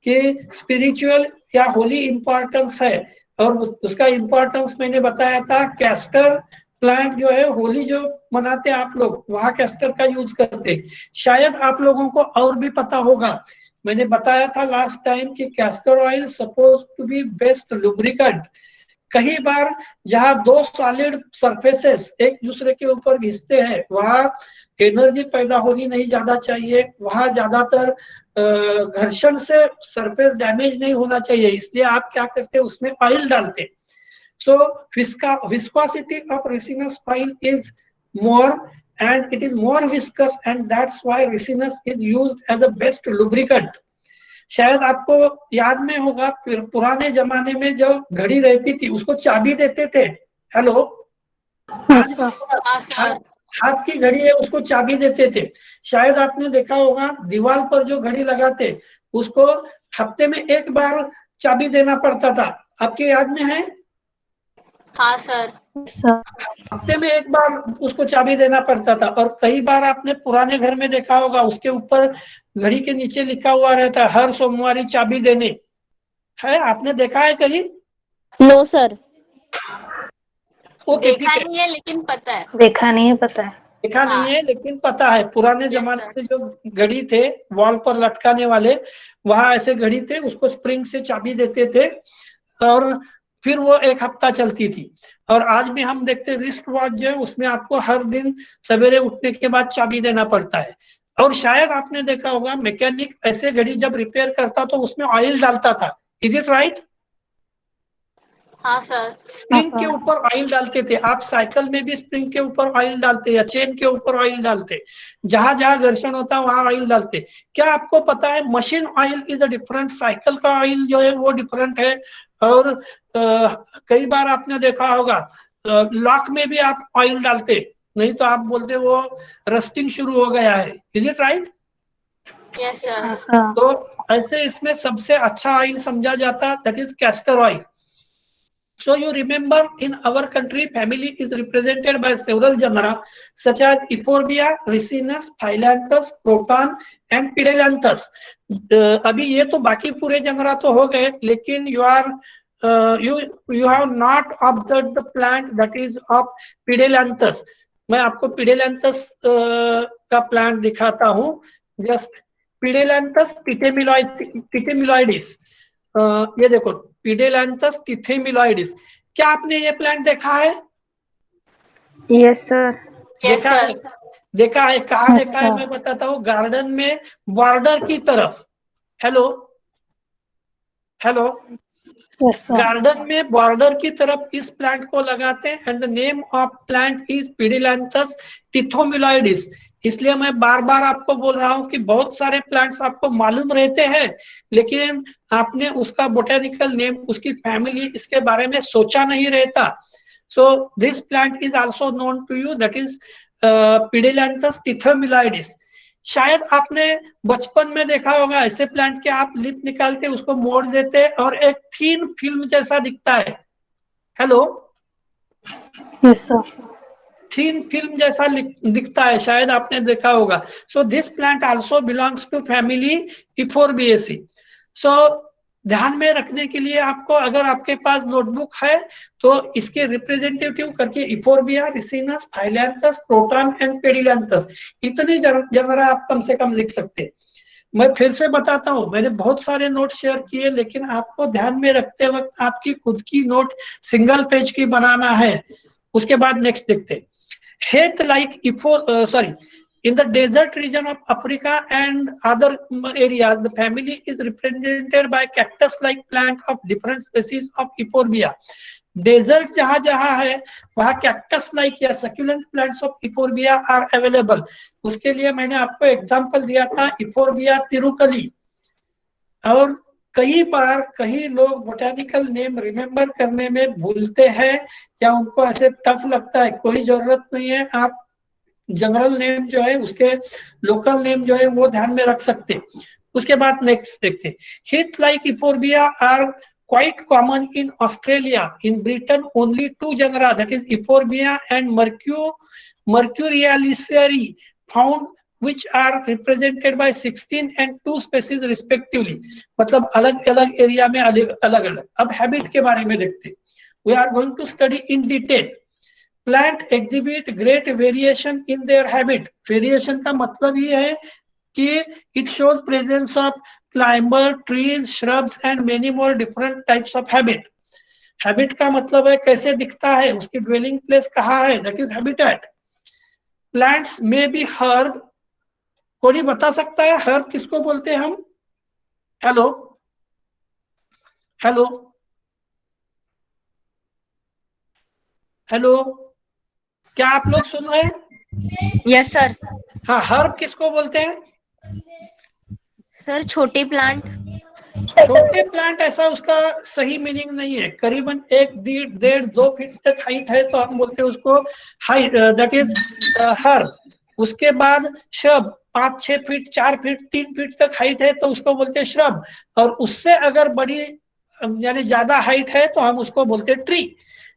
कि स्पिरिचुअल या होली इंपॉर्टेंस है, और उसका इंपॉर्टेंस मैंने बताया था। कैस्टर प्लांट जो है, होली जो मनाते आप लोग, वहां कैस्टर का यूज करते। शायद आप लोगों को और भी पता होगा, मैंने बताया था लास्ट टाइम कि castor oil suppose to be best lubricant. कई बार जहां 2 सॉलिड सरफेसेस एक दूसरे के ऊपर घिसते हैं, वहां एनर्जी पैदा होनी नहीं ज्यादा चाहिए, वहां ज्यादातर घर्षण से सरफेस डैमेज नहीं होना चाहिए, इसलिए आप क्या करते हैं, उसमें ऑयल डालते। So viscosity of Ricinus oil is more and it is more viscous, and that's why resinous is used as a best lubricant. शायद आपको याद में होगा, पुराने जमाने में जो घड़ी रहती थी उसको चाबी देते थे। हेलो, हाथ की घड़ी है उसको चाबी देते थे। शायद आपने देखा होगा दीवार पर जो घड़ी लगाते उसको हफ्ते में 1 बार चाबी देना पड़ता था, आपके याद में है? हाँ सर। हफ्ते में 1 बार उसको चाबी देना पड़ता था। और कई बार आपने पुराने घर में देखा होगा, उसके ऊपर घड़ी के नीचे लिखा हुआ रहता है, हर सोमवार चाबी देने। है, आपने देखा है कहीं? No sir. ओके ठीक देखा है, नहीं है लेकिन पता है। देखा नहीं है, पता है। देखा हाँ। नहीं है लेकिन पता है। पुराने Yes, जमाने sir. में जो घड़ी थे वॉल पर लटकाने वाले, वहां ऐसे घड़ी थे, उसको स्प्रिंग से चाबी देते थे और फिर वो एक हफ्ता चलती थी। और आज भी हम देखते रिस्ट वॉच जो है उसमें आपको हर दिन सवेरे उठने के बाद चाबी देना पड़ता है। और शायद आपने देखा होगा मैकेनिक ऐसे घड़ी जब रिपेयर करता तो उसमें ऑयल डालता था। Is it right? हाँ सर। स्प्रिंग के ऊपर ऑयल डालते थे। आप साइकिल में भी स्प्रिंग के ऊपर ऑयल डालते या चेन के ऊपर ऑयल डालते, जहां जहां घर्षण होता वहां ऑयल डालते। क्या आपको पता है machine oil is a different, cycle का ऑयल जो है वो डिफरेंट है। और कई बार आपने देखा होगा लॉक में भी आप ऑयल डालते, नहीं तो आप बोलते वो रस्टिंग शुरू हो गया है। Is it right? Yes sir. तो ऐसे इसमें सबसे अच्छा ऑयल समझा जाता that is castor oil. So you remember in our country family is represented by several genera such as Euphorbia, Ricinus, Phyllanthus, Croton and Pydelanthes. अभी ये तो बाकी पूरे जनरा तो हो गए, लेकिन you have not observed the plant that is of Pydelanthes. मैं आपको Pydelanthes का प्लांट दिखाता हूँ। जस्ट Pydelanthes titemyloides, ये देखो Pydelanthes titemyloides। क्या आपने ये प्लांट देखा है? Yes sir. यस देखा है? सर। देखा है कहाँ देखा है? मैं बताता हूँ, गार्डन में बॉर्डर की तरफ। हेलो हेलो, गार्डन में बॉर्डर की तरफ इस प्लांट को लगाते हैं and the name of plant is Pydelanthes titemyloides। इसलिए मैं बार बार आपको बोल रहा हूं कि बहुत सारे प्लांट्स आपको मालूम रहते हैं लेकिन आपने उसका बोटेनिकल नेम, उसकी फैमिली, इसके बारे में सोचा नहीं रहता। So this plant is also known to you, that is Pydelanthes titemyloides। शायद आपने बचपन में देखा होगा ऐसे प्लांट के आप लिप निकालते उसको मोड़ देते और एक थीन फिल्म जैसा दिखता है। Hello, yes sir. Thin film जैसा दिखता है, शायद आपने देखा होगा। So this plant also belongs to family Euphorbiaceae. So ध्यान में रखने के लिए आपको, अगर आपके पास नोटबुक है तो इसके रिप्रेजेंटेटिव करके इफोरबिया, रिसिनस, फाइलैंथस, प्रोटॉन एंड पेडिलैंथस, इतने जनरा आप कम से कम लिख सकते। मैं फिर से बताता हूँ, मैंने बहुत सारे नोट शेयर किए लेकिन आपको ध्यान में रखते वक्त आपकी खुद की नोट सिंगल पेज की बनाना है। उसके बाद नेक्स्ट देखते। Heath like in the desert region of Africa and other areas, the family is represented by cactus-like plant of different species of Euphorbia. Desert जहां जहां है वहां कैक्टस लाइक या succulent plants of Euphorbia are available. उसके लिए मैंने आपको एग्जांपल दिया था इफोरबिया तिरुकली। और कई बार कई लोग बोटेनिकल नेम रिमेम्बर करने में भूलते हैं या उनको ऐसे टफ लगता है। कोई जरूरत नहीं है, आप जनरल नेम जो है उसके लोकल नेम जो है वो ध्यान में रख सकते। उसके बाद नेक्स्ट देखते। Heath like Euphorbia are quite common in Australia. In Britain only two genera, that is Euphorbia and Mercurialiceri, found which are represented by 16 and 2 species respectively. मतलब अलग अलग एरिया में अलग अलग। अब हैबिट के बारे में देखते। We are going to study in detail. Plant exhibit great variation in their habit. Variation का मतलब ये है कि it shows presence of climber, trees, shrubs and many more different types of habit. Habit का मतलब है कैसे दिखता है, उसकी dwelling place कहाँ है, that is habitat. Plants may be herb. कोई बता सकता है herb किसको बोलते हैं हम? हेलो हेलो हेलो, क्या आप लोग सुन रहे हैं? Yes sir. हाँ, हर्ब किसको बोलते हैं? सर छोटे प्लांट। छोटे प्लांट ऐसा उसका सही मीनिंग नहीं है। करीबन 1.5-2 फीट तक हाइट है तो हम बोलते हैं उसको हाइट, दैट इज हर्ब। उसके बाद श्रब 5-6 फीट, 4 फीट, 3 फीट तक हाइट है तो उसको बोलते हैं श्रब। और उससे अगर बड़ी यानी ज्यादा हाइट है तो हम उसको बोलते हैं ट्री।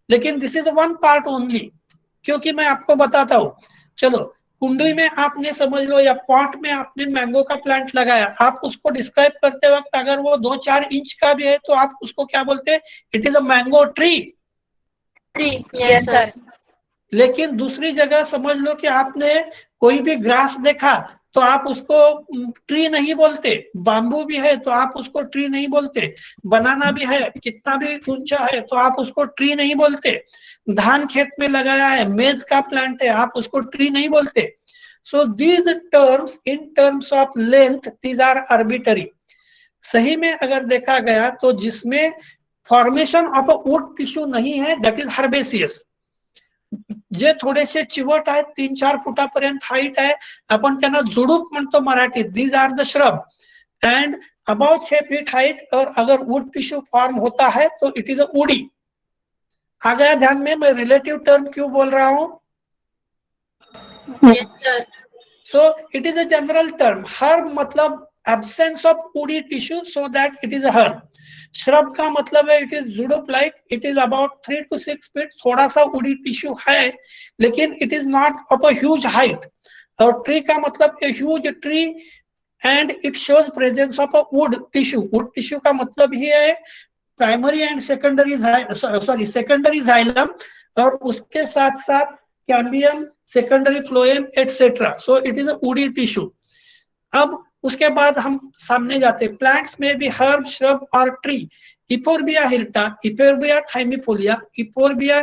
लेकिन this is one part only, क्योंकि मैं आपको बताता हूँ। चलो, कुंडी में आपने समझ लो या पॉट में आपने मैंगो का प्लांट लगाया, आप उसको डिस्क्राइब करते वक्त अगर वो 2-4 इंच का भी है तो आप उसको क्या बोलते हैं? It is a mango tree. Tree, yes sir. लेकिन दूसरी जगह समझ लो कि आपने कोई भी ग्रास देखा तो आप उसको ट्री नहीं बोलते, बाम्बू भी है तो आप उसको ट्री नहीं बोलते, बनाना भी है कितना भी ऊंचा है तो आप उसको ट्री नहीं बोलते, धान खेत में लगाया है, मेज का प्लांट है, आप उसको ट्री नहीं बोलते। So these terms in terms of length these are arbitrary. सही में अगर देखा गया तो जिसमें formation of a wood tissue नहीं है दैट इज हर्बेसियस। जे थोडेसे चिवट आहेत 3-4 फुटापर्यंत हाईट आहे, आपण त्यांना झुडूप म्हणतो मराठीत, these are the shrub and about 6 feet height. और अगर वुड टिश्यू फॉर्म होता है तो इट इज अ वुडी। आ गया ध्यान में मैं रिलेटिव टर्म क्यों बोल रहा हूं? Yes sir. So it is a general term. Herb मतलब absence of woody tissue, so that it is a herb. Shrub का मतलब है इट इज जुडुप like, it is about 3 to 6 feet, थोड़ा सा वुडी टिश्यू है लेकिन it is not of a huge height. और ट्री का मतलब a huge tree and it shows presence of a wood tissue. Wood tissue का मतलब ही है primary and secondary, sorry secondary xylem, और उसके साथ साथ cambium, secondary phloem etcetera. So it is a woody tissue. अब उसके बाद हम सामने जाते, प्लांट्स में भी हर्ब, श्रब और ट्री। इपोर्बिया हिल्टा, इपोर्बिया थाइमिफोलिया, इपोर्बिया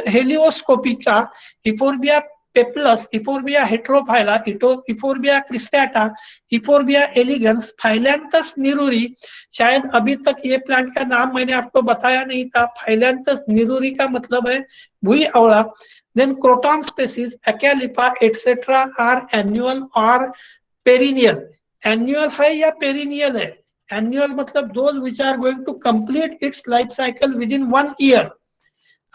हेलियोस्कोपिका, इपोर्बिया पेप्लस, इपोर्बिया हेट्रोफाइला, इपोर्बिया cristata, इपोर्बिया elegance, फाइलैंथस निरूरी। शायद अभी तक ये प्लांट का नाम मैंने आपको बताया नहीं था। फाइलैंथस निरूरी का मतलब है भुई अवला। Then Croton species, Acalypha etcetera are annual और पेरिनियल। एन्युअल है या पेरिनियल है? एन्युअल मतलब those which are going to complete its life cycle within 1 year.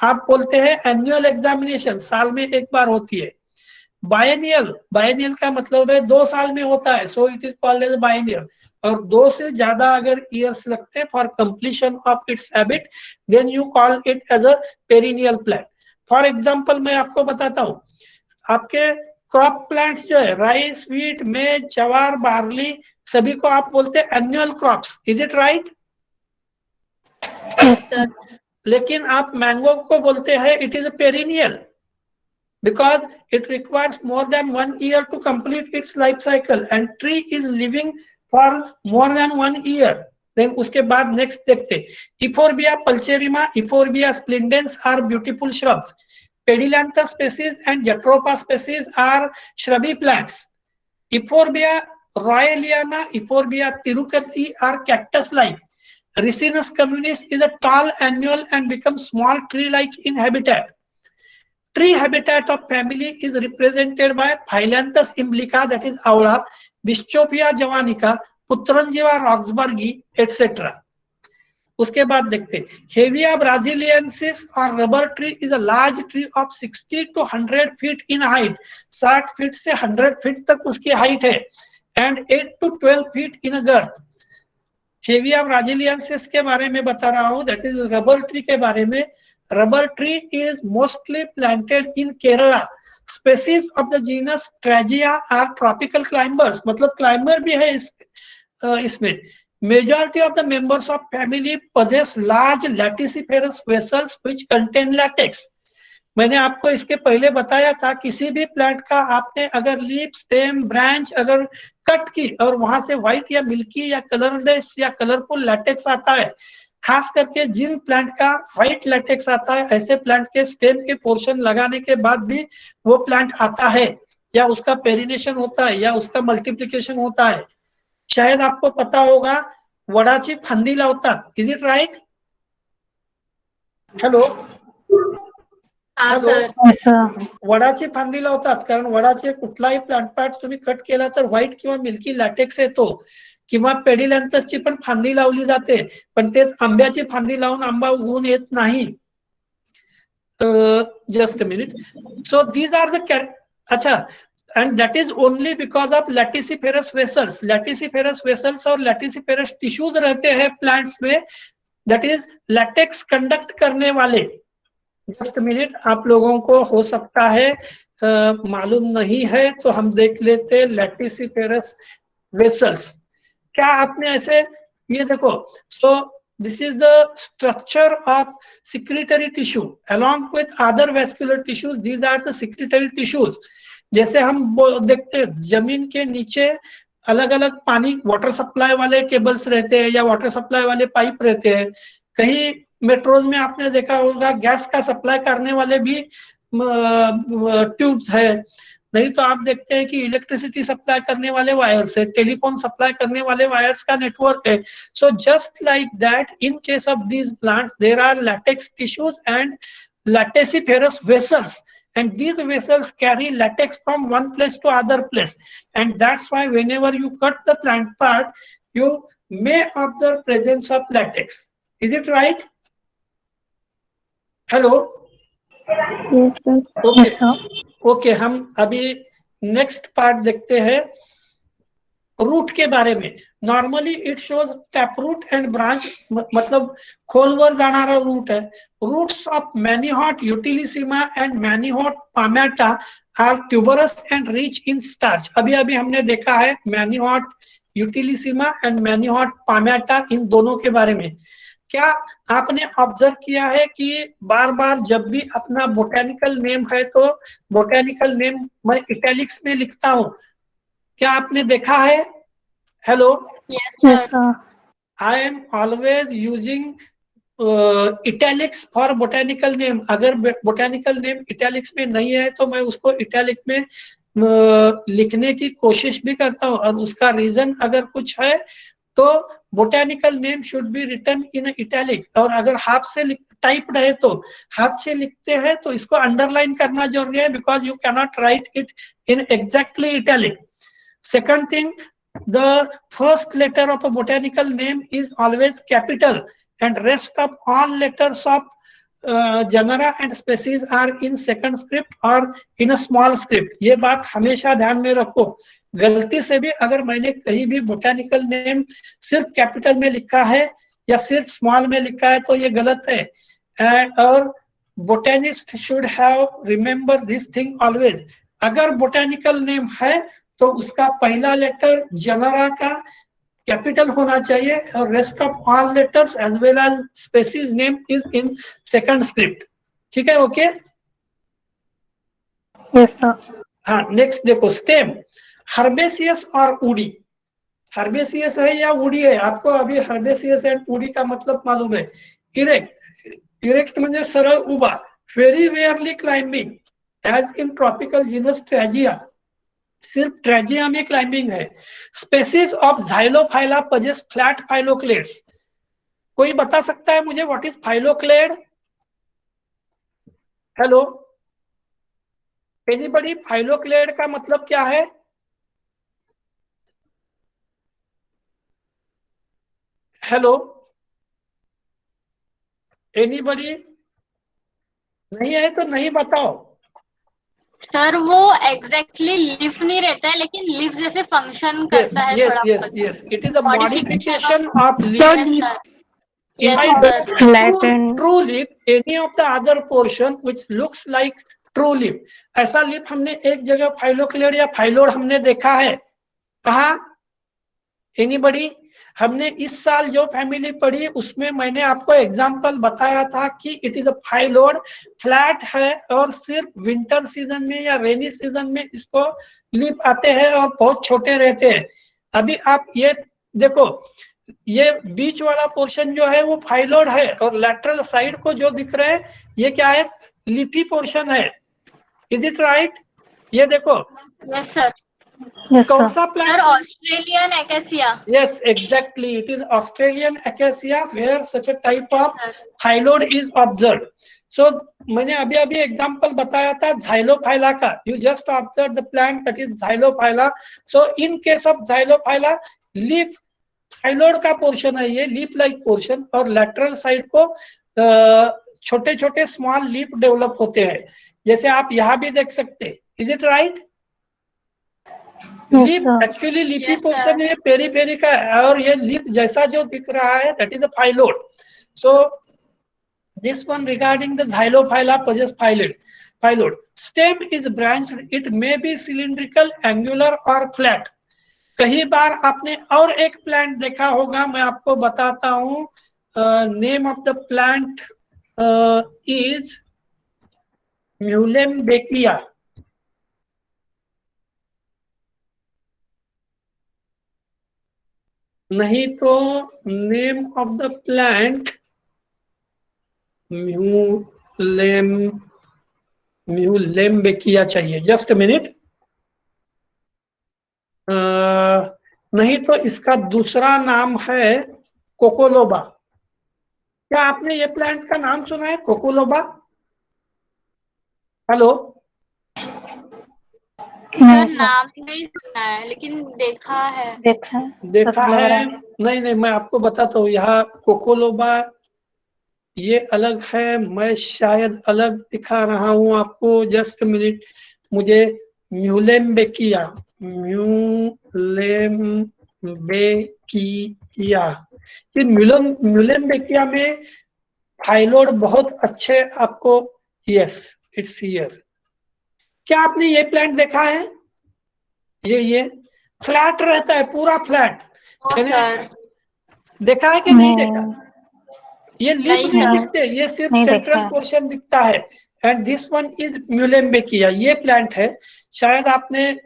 आप बोलते हैं एनुअल एग्जामिनेशन साल में एक बार होती है। बायनियल, बायनियल का मतलब है 2 साल में होता है, so it is called as biennial. और 2 से ज्यादा अगर ईयर्स लगते for completion of its habit, then you call it as a perennial plant. For example मैं आपको बताता हूँ, आपके क्रॉप प्लांट्स जो है राइस, व्हीट, मेज, जवार, बार्ली, सभी को आप बोलते हैं annual crops. Is it right? Yes sir. लेकिन आप मैंगो को बोलते हैं it is a perennial because it requires more than 1 year to complete its life cycle and tree is living for more than 1 year. Then उसके बाद next देखते, Euphorbia pulcherrima, Euphorbia splendens are beautiful shrubs. Pedilantha species and Jatropha species are shrubby plants. Euphorbia royaliana, Euphorbia tirucati are cactus-like. Ricinus communis is a tall annual and becomes small tree-like in habitat. Tree habitat of family is represented by Phyllanthus imblica, that is Aura, Bischofia javanica, Putrangiva roxburghi, etc. उसके बाद देखते, हेविया ब्राजिलियंसिस और rubber tree is a large tree of 60 to 100 feet in height. 60 feet से 100 फीट तक उसकी हाइट है एंड 8 to 12 feet in girth. Hevea brasiliensis के बारे में बता रहा हूँ, दैट इज रबर ट्री के बारे में। Rubber tree is mostly planted in Kerala. Species of the genus Tragea are tropical climbers, मतलब climber भी है इसमें। Majority of the members of family possess large latissiferous vessels which contain latex. मैंने आपको इसके पहले बताया था, किसी भी प्लांट का आपने अगर लीफ, स्टेम, ब्रांच अगर कट की और वहां से व्हाइट या मिल्की या कलरलेस या कलरफुल लैटेक्स आता है, खास करके जिन प्लांट का व्हाइट लैटेक्स आता है, ऐसे प्लांट के स्टेम के पोर्शन लगाने के बाद भी वो प्लांट आता है या उसका पेरिनेशन होता है या उसका मल्टीप्लिकेशन होता है। शायद आपको पता होगा वडाची फांदी लावतात, इज इट राइट? हॅलो वडाची फांदी लावतात, कारण वडाचे कुठलाही प्लांट पार्ट तुम्ही कट केला तर व्हाइट किंवा मिल्की लॅटेक्स येतो, किंवा पेडिलॅन्थसची पण फांदी लावली जाते, पण तेच आंब्याची फांदी लावून आंबा उगवून येत नाही। Just a minute. So these are the अच्छा, and that is only because of latissiferous vessels. latissiferous vessels और latissiferous tissues रहते हैं प्लांट्स में, that is latex कंडक्ट करने वाले। जस्ट मिनट, आप लोगों को हो सकता है मालूम नहीं है तो हम देख लेते हैं लैटिसिफेरस वेसल्स। क्या आपने ऐसे, ये देखो, सो This is the structure of secretory tissue along with other vascular tissues. These are the secretory tissues. जैसे हम देखते हैं जमीन के नीचे अलग अलग पानी वाटर सप्लाई वाले केबल्स रहते हैं या वाटर सप्लाई वाले पाइप रहते हैं। कहीं मेट्रोज में आपने देखा होगा गैस का सप्लाई करने वाले भी ट्यूब्स है। नहीं तो आप देखते हैं कि इलेक्ट्रिसिटी सप्लाई करने वाले वायर्स है, टेलीफोन सप्लाई करने वाले वायर्स का नेटवर्क है। So just like that in case of these plants there are latex tissues and lactiferous vessels, and these vessels carry latex from one place to other place, and that's why whenever you cut the plant part you may observe presence of latex. Is it right? Hello? Yes, sir. Okay. Yes, sir. Okay, हम अभी नेक्स्ट पार्ट देखते हैं रूट के बारे में। Normally it shows tap root and branch, मतलब खोलवर जाणारा रूट है। Roots of Manihot utilissima and Manihot palmata are tuberous and rich in starch. अभी अभी हमने देखा है मैनीहॉट यूटिलिसिमा एंड मैनीहॉट पामेटा, इन दोनों के बारे में। क्या आपने ऑब्जर्व किया है कि बार बार जब भी अपना बोटेनिकल नेम है तो बोटेनिकल नेम मैं इटैलिक्स में लिखता हूं? क्या आपने देखा है? Hello? Yes, Yes, sir. sir. I am always using italics for botanical name. अगर botanical name italics में नहीं है तो मैं उसको italic में लिखने की कोशिश भी करता हूँ, और उसका रीजन अगर कुछ है तो botanical name should be written in italic, और अगर हाथ से टाइप्ड है तो हाथ से लिखते हैं तो इसको अंडरलाइन करना जरूरी है, because you cannot right it in exactly italic. Second thing, the first letter of a botanical name is always capital, and rest of all letters of genera and species are in second script or in a small script. ये बात हमेशा ध्यान में रखो। गलती से भी अगर मैंने कहीं भी बोटेनिकल नेम सिर्फ कैपिटल में लिखा है या सिर्फ स्मॉल में लिखा है तो ये गलत है। और botanist should have remember this thing always. अगर बोटेनिकल नेम है तो उसका पहला लेटर जनरा का कैपिटल होना चाहिए, और rest of all letters as well as species name is in second script. ठीक है? ओके? Yes, sir. हाँ, नेक्स्ट देखो, स्टेम हर्बेसियस और उडी। हर्बेसियस है या उडी है? आपको अभी हर्बेसियस एंड उडी का मतलब मालूम है। इरेक्ट, इरेक्ट म्हणजे सरळ उभा, very rarely climbing as in tropical genus Tragia. सिर्फ ट्रेजिया में क्लाइंबिंग है। Species of Xylophylla possess flat phylloclades. कोई बता सकता है मुझे what is phylloclade? Hello? Anybody? Phylloclade का मतलब क्या है? हेलो? एनीबडी? नहीं है तो नहीं बताओ। सर वो एग्जैक्टली लीफ नहीं रहता है, लेकिन लीफ जैसे फंक्शन करता है थोड़ा बहुत। yes. It is a modification Modification of leaf. Yes, sir. If Yes, I sir. do Flat and- true leaf, any of the other portion which looks like true leaf, ऐसा लीफ हमने एक जगह फाइलोक्लेड या फाइलोड हमने देखा है। कहा? एनीबडी? हमने इस साल जो फैमिली पढ़ी उसमें मैंने आपको एग्जांपल बताया था कि it is a phyllode, flat है और सिर्फ विंटर सीजन में या रेनी सीजन में इसको लीफ आते हैं और बहुत छोटे रहते हैं। अभी आप ये देखो, ये बीच वाला पोर्शन जो है वो फाइलोड है, और लैटरल साइड को जो दिख रहे हैं ये क्या है? लीफी पोर्शन है। Is it right? ये देखो। Yes sir. Yes, कौन sir. सा sir plant? Australian acacia. Yes, exactly. It is Australian acacia where such a type of sir. phylloid is observed. So मैंने अभी अभी एग्जांपल बताया था Xylophylla का. You just observe the plant that is Xylophylla. So in case of Xylophylla, leaf phylloid का पोर्शन है ये, leaf like पोर्शन, और lateral साइड को छोटे छोटे स्मॉल लीफ डेवलप होते हैं, जैसे आप यहाँ भी देख सकते। Is it right? Yes, leaf sir. Actually leafy Yes, portion sir. ये पेरीफेरी का है, और ये लीफ जैसा जो दिख रहा है that is the phyllode. So this one regarding the Xylophylla possess phylloid. Stem is branched. It may be cylindrical, angular or flat. कई बार आपने और एक प्लांट देखा होगा, मैं आपको बताता हूँ, name of the plant is Muehlenbeckia. नहीं तो name of the plant Muehlenbeckia चाहिए। Just minute. नहीं तो इसका दूसरा नाम है कोकोलोबा। क्या आपने ये प्लांट का नाम सुना है, कोकोलोबा? हेलो सर नाम नहीं सुना है लेकिन देखा है। देखा है? नहीं नहीं, मैं आपको बताता हूँ। यहाँ कोकोलोबा ये अलग है, मैं शायद अलग दिखा रहा हूँ आपको। जस्ट मिनट, मुझे म्यूलेम्बेकिया ये म्यूलेम्बेकिया में थाइलॉइड बहुत अच्छे आपको। Yes, it's here. क्या आपने ये प्लांट देखा है? ये फ्लैट रहता है, पूरा फ्लैट। सर देखा है कि नहीं देखा? ये लीफ नहीं नहीं सर। दिखते, ये सिर्फ नहीं सेंट्रल देखा। पोर्शन दिखता है। And this one is Muehlenbeckia. ये प्लांट है, शायद आपने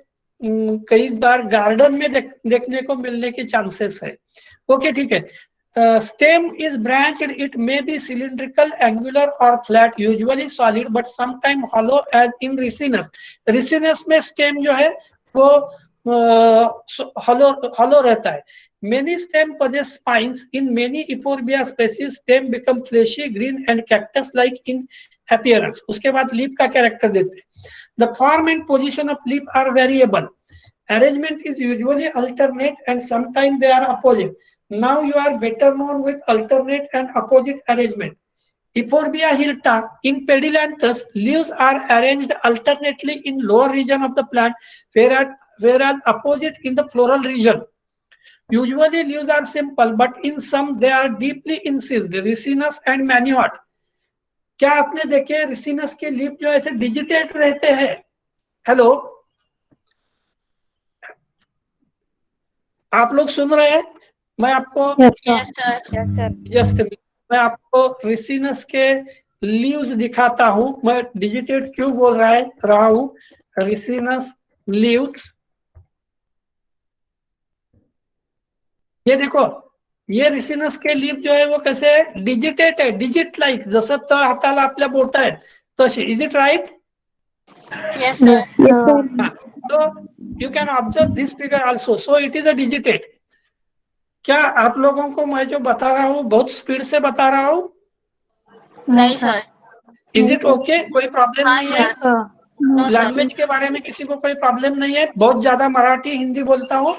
कई बार गार्डन में देखने को मिलने के चांसेस है। ओके ठीक है। Stem is branched. It may be cylindrical, angular or flat, usually solid but sometimes hollow as in ricinus. Ricinus में stem जो है वो hollow रहता है। Many stem possess spines. In many Euphorbia species, stem become fleshy, green and cactus-like in appearance. उसके बाद leaf का character देते हैं। The form and position of leaf are variable. Arrangement is usually alternate and sometimes they are opposite. Now you are better known with alternate and opposite arrangement. Euphorbia hirta in Pedilanthus, leaves are arranged alternately in lower region of the plant, whereas opposite in the floral region. Usually leaves are simple, but in some they are deeply incised, ricinus and maniot. क्या आपने देखे रिसिनस के लीफ जो ऐसे डिजिटेट रहते हैं? हेलो, आप लोग सुन रहे हैं? मैं आपको यस सर। जस्ट मैं आपको रिसिनस के लीव्स दिखाता हूं। मैं डिजिटेट क्यों बोल रहा हूं? रिसिनस लीव्स, ये देखो, ये रिसिनस के लीफ जो है वो कैसे डिजिटेट है, डिजिट लाइक, जसं हाताला आपल्या बोट आहेत तशी. Is it right? Yes sir. So you can observe this figure also. So it is a digitate. क्या आप लोगों को मैं जो बता रहा हूँ बहुत स्पीड से बता रहा हूँ? नहीं सर। Is it okay? कोई प्रॉब्लम हाँ नहीं है? सर। लैंग्वेज के बारे में किसी को कोई प्रॉब्लम नहीं है? बहुत ज्यादा मराठी हिंदी बोलता हूँ?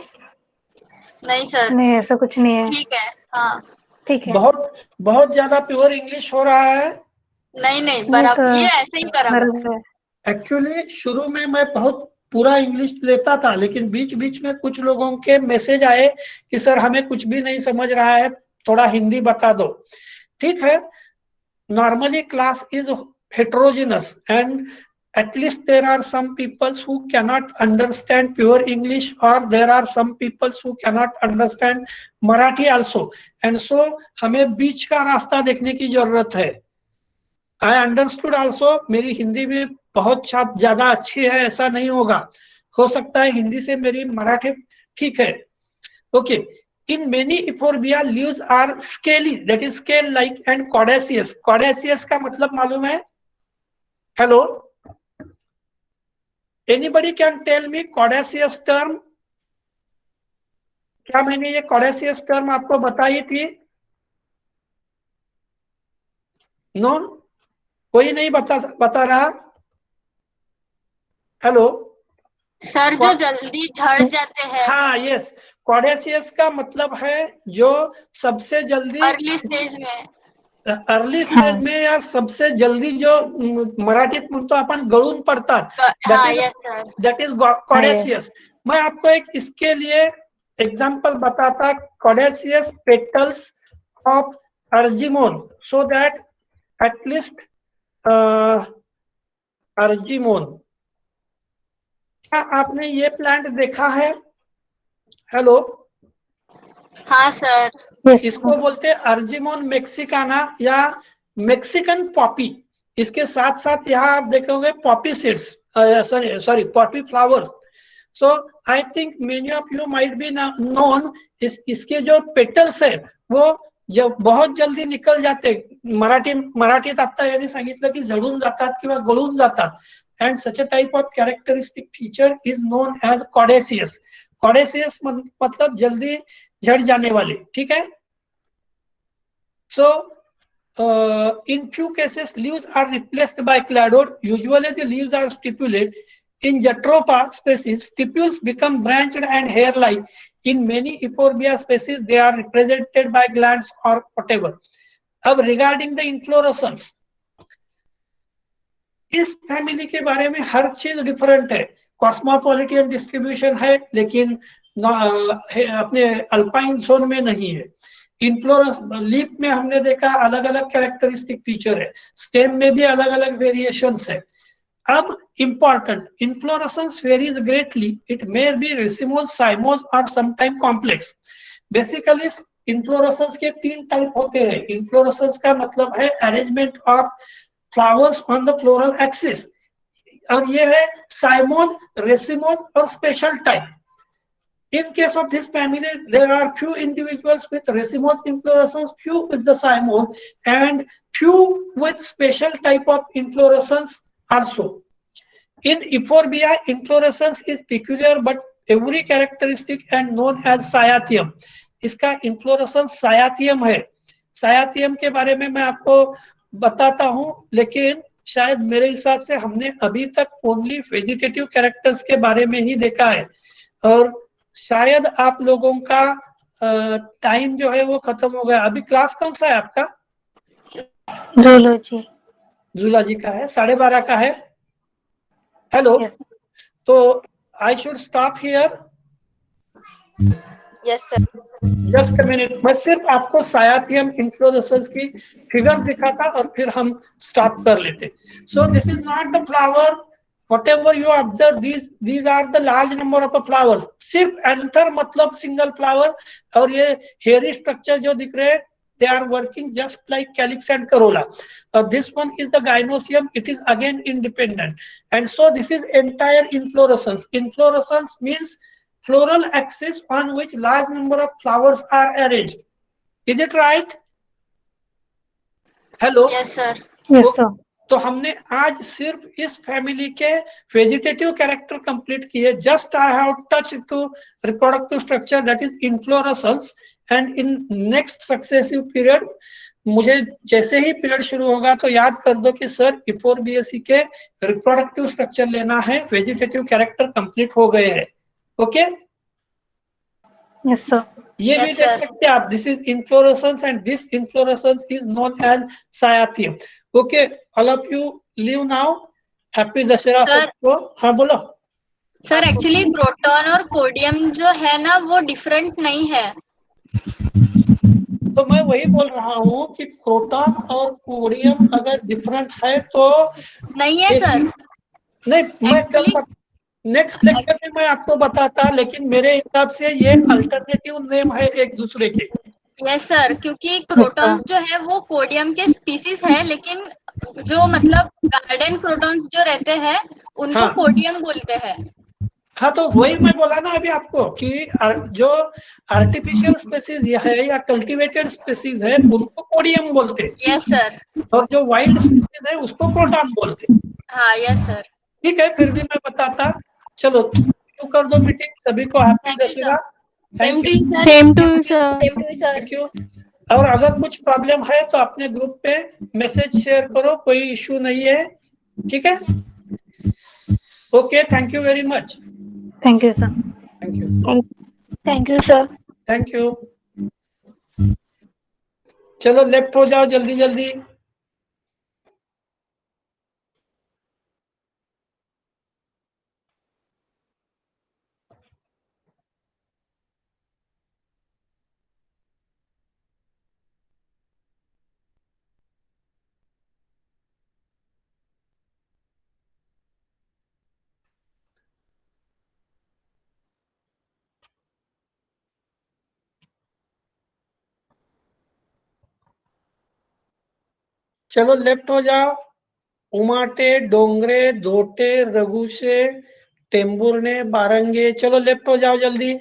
नहीं सर। नहीं, ऐसा कुछ नहीं है। ठीक है। हाँ ठीक है। बहुत ज्यादा प्योर इंग्लिश हो रहा है? नहीं बराबर, ये ऐसे ही बराबर है। एक्चुअली शुरू में मैं बहुत पूरा इंग्लिश लेता था, लेकिन बीच बीच में कुछ लोगों के मैसेज आए कि सर हमें कुछ भी नहीं समझ रहा है, थोड़ा हिंदी बता दो। ठीक है, normally class is heterogeneous and at least there are some people who cannot understand pure English, or there are some people who cannot understand Marathi also, and so हमें बीच का रास्ता देखने की जरूरत है। I understood also, मेरी हिंदी भी बहुत ज्यादा अच्छी है ऐसा नहीं होगा, हो सकता है हिंदी से मेरी मराठी ठीक है। Okay, in many Euphorbia leaves are scaly, that is scale like, and coriaceous. Coriaceous का मतलब मालूम है? Hello, anybody can tell me coriaceous term? क्या मैंने ये coriaceous term आपको बताई थी? नो, कोई नहीं बता रहा? हेलो सर, जो जल्दी झड़ जाते हैं। हाँ यस, कॉडेसियस का मतलब है जो सबसे जल्दी अर्ली स्टेज में या सबसे जल्दी जो मराठीत म्हणतो आपण गळून पडतात, हाँ yes sir. That is caducous. मैं आपको एक इसके लिए एग्जांपल बताता, caducous petals of Argemone, so that at least Argemone. क्या आपने ये प्लांट देखा है? हेलो, हाँ सर। इसको बोलते हैं अर्जिमोन मेक्सिकाना या मेक्सिकन पॉपी। इसके साथ साथ यहाँ आप देखोगे Poppy seeds, sorry Poppy flowers. So I think many of you might be known, इसके जो पेटल्स है वो जब बहुत जल्दी निकल जाते, मराठीत आता यांनी सांगितलं की जळून जातात किंवा गळून जातात. and such a type of characteristic feature is known as caudaceous. caudaceous मतलब जल्दी झड़ जाने वाले, ठीक है. So in few cases leaves are replaced by cladode. Usually the leaves are stipulate. In Jatropha species, stipules become branched and hair-like. In many Euphorbia species, they are represented by glands or whatever. अब regarding the inflorescence, इस फैमिली के बारे में हर चीज डिफरेंट है. कॉस्मोपॉलिटन डिस्ट्रीब्यूशन है लेकिन अपने अल्पाइन जोन में नहीं है. इन्फ्लोरस लीफ में हमने देखा अलग अलग कैरेक्टरिस्टिक फीचर है, स्टेम में भी अलग अलग वेरिएशंस है. अब important, inflorescence varies greatly. It may B racemose, cymose और समटाइम कॉम्प्लेक्स. बेसिकली इन्फ्लोरेसेंस के 3 टाइप होते हैं. इन्फ्लोरेसेंस का मतलब है arrangement of flowers on the floral axis, और ये है साइमोज, रेसिमोज और special type. In case of this family, there are few individuals with racemose inflorescence, few with the cymose, and few with special type of inflorescence also. In Euphorbia, inflorescence is peculiar but every characteristic and known as cyathium. इसका inflorescence cyathium है. cyathium के बारे में मैं आपको बताता हूं, लेकिन शायद मेरे हिसाब से हमने अभी तक ओनली वेजिटेटिव कैरेक्टर्स के बारे में ही देखा है, और शायद आप लोगों का टाइम जो है वो खत्म हो गया. अभी क्लास कौन सा है आपका? जूलॉजी. जूलॉजी का है, 12:30 का है. हेलो, तो I should stop here. Yes sir. Just a minute, मैं सिर्फ आपको सायाथियम इन्फ्लोरेसेंस की फिगर दिखाता और फिर हम स्टॉप कर लेते. So this is not the flower. whatever you observe, these are the large number of flowers. सिर्फ एंथर मतलब सिंगल फ्लावर, और ये हेयरी स्ट्रक्चर जो दिख रहे हैं, they are working just like calyx and corolla. This one is the gynosium. It is again independent, and so this is entire inflorescence. Inflorescence means floral axis on which large number of flowers are arranged. Is it right? Hello. Yes sir. Yes sir. तो हमने आज सिर्फ इस फैमिली के वेजिटेटिव कैरेक्टर कंप्लीट किए. Just I have touch to reproductive structure, that is inflorescence. And in next successive period, मुझे जैसे ही पीरियड शुरू होगा तो याद कर दो कि सर इफोरबिएसी के रिप्रोडक्टिव स्ट्रक्चर लेना है, वेजिटेटिव कैरेक्टर कंप्लीट हो गए हैं. Okay, yes sir. ये भी Yes, देख sir. सकते हैं आप. This is inflorescence and this inflorescence is known as cyathium. Okay, all of you leave now. Happy Dussehra Sir. सबको. हाँ बोलो. सर एक्चुअली प्रोटॉन और कोडियम जो है ना वो डिफरेंट नहीं है. तो मैं वही बोल रहा हूँ कि प्रोटॉन और कोडियम अगर डिफरेंट है तो नहीं है सर. नहीं, मैं Actually- नेक्स्ट लेक्चर में मैं आपको बताता, लेकिन मेरे हिसाब से ये अल्टरनेटिव नेम है एक दूसरे के. यस सर, क्योंकि क्रोटॉन्स जो है वो कोडियम के स्पीसीज है, लेकिन जो मतलब गार्डन क्रोटॉन्स जो रहते हैं उनको हाँ. कोडियम बोलते हैं. हाँ, तो वही मैं बोला ना अभी आपको कि जो आर्टिफिशियल स्पेसीज है या कल्टीवेटेड स्पेसीज है उनको कोडियम बोलते हैं, यस सर. और जो वाइल्ड स्पेसीज है उसको प्रोटॉन बोलते हैं. हाँ यस सर. ठीक है, फिर भी मैं बताता. चलो शुरू कर दो मीटिंग. सभी को happy Thank you, Dussehra. Same thank to you. you sir. Same to you sir. Same to you sir. Thank you. और अगर कुछ प्रॉब्लम है तो अपने ग्रुप पे मैसेज शेयर करो, कोई इश्यू नहीं है. ठीक है. Okay, thank you very much. Thank you sir. Thank you. Thank you sir. Thank you. चलो लेफ्ट हो जाओ जल्दी जल्दी. चलो लेफ्ट हो जाओ। उमाटे, डोंगरे, धोटे, रघुसे, टेम्बुरने, बारंगे, चलो लेफ्ट हो जाओ जल्दी।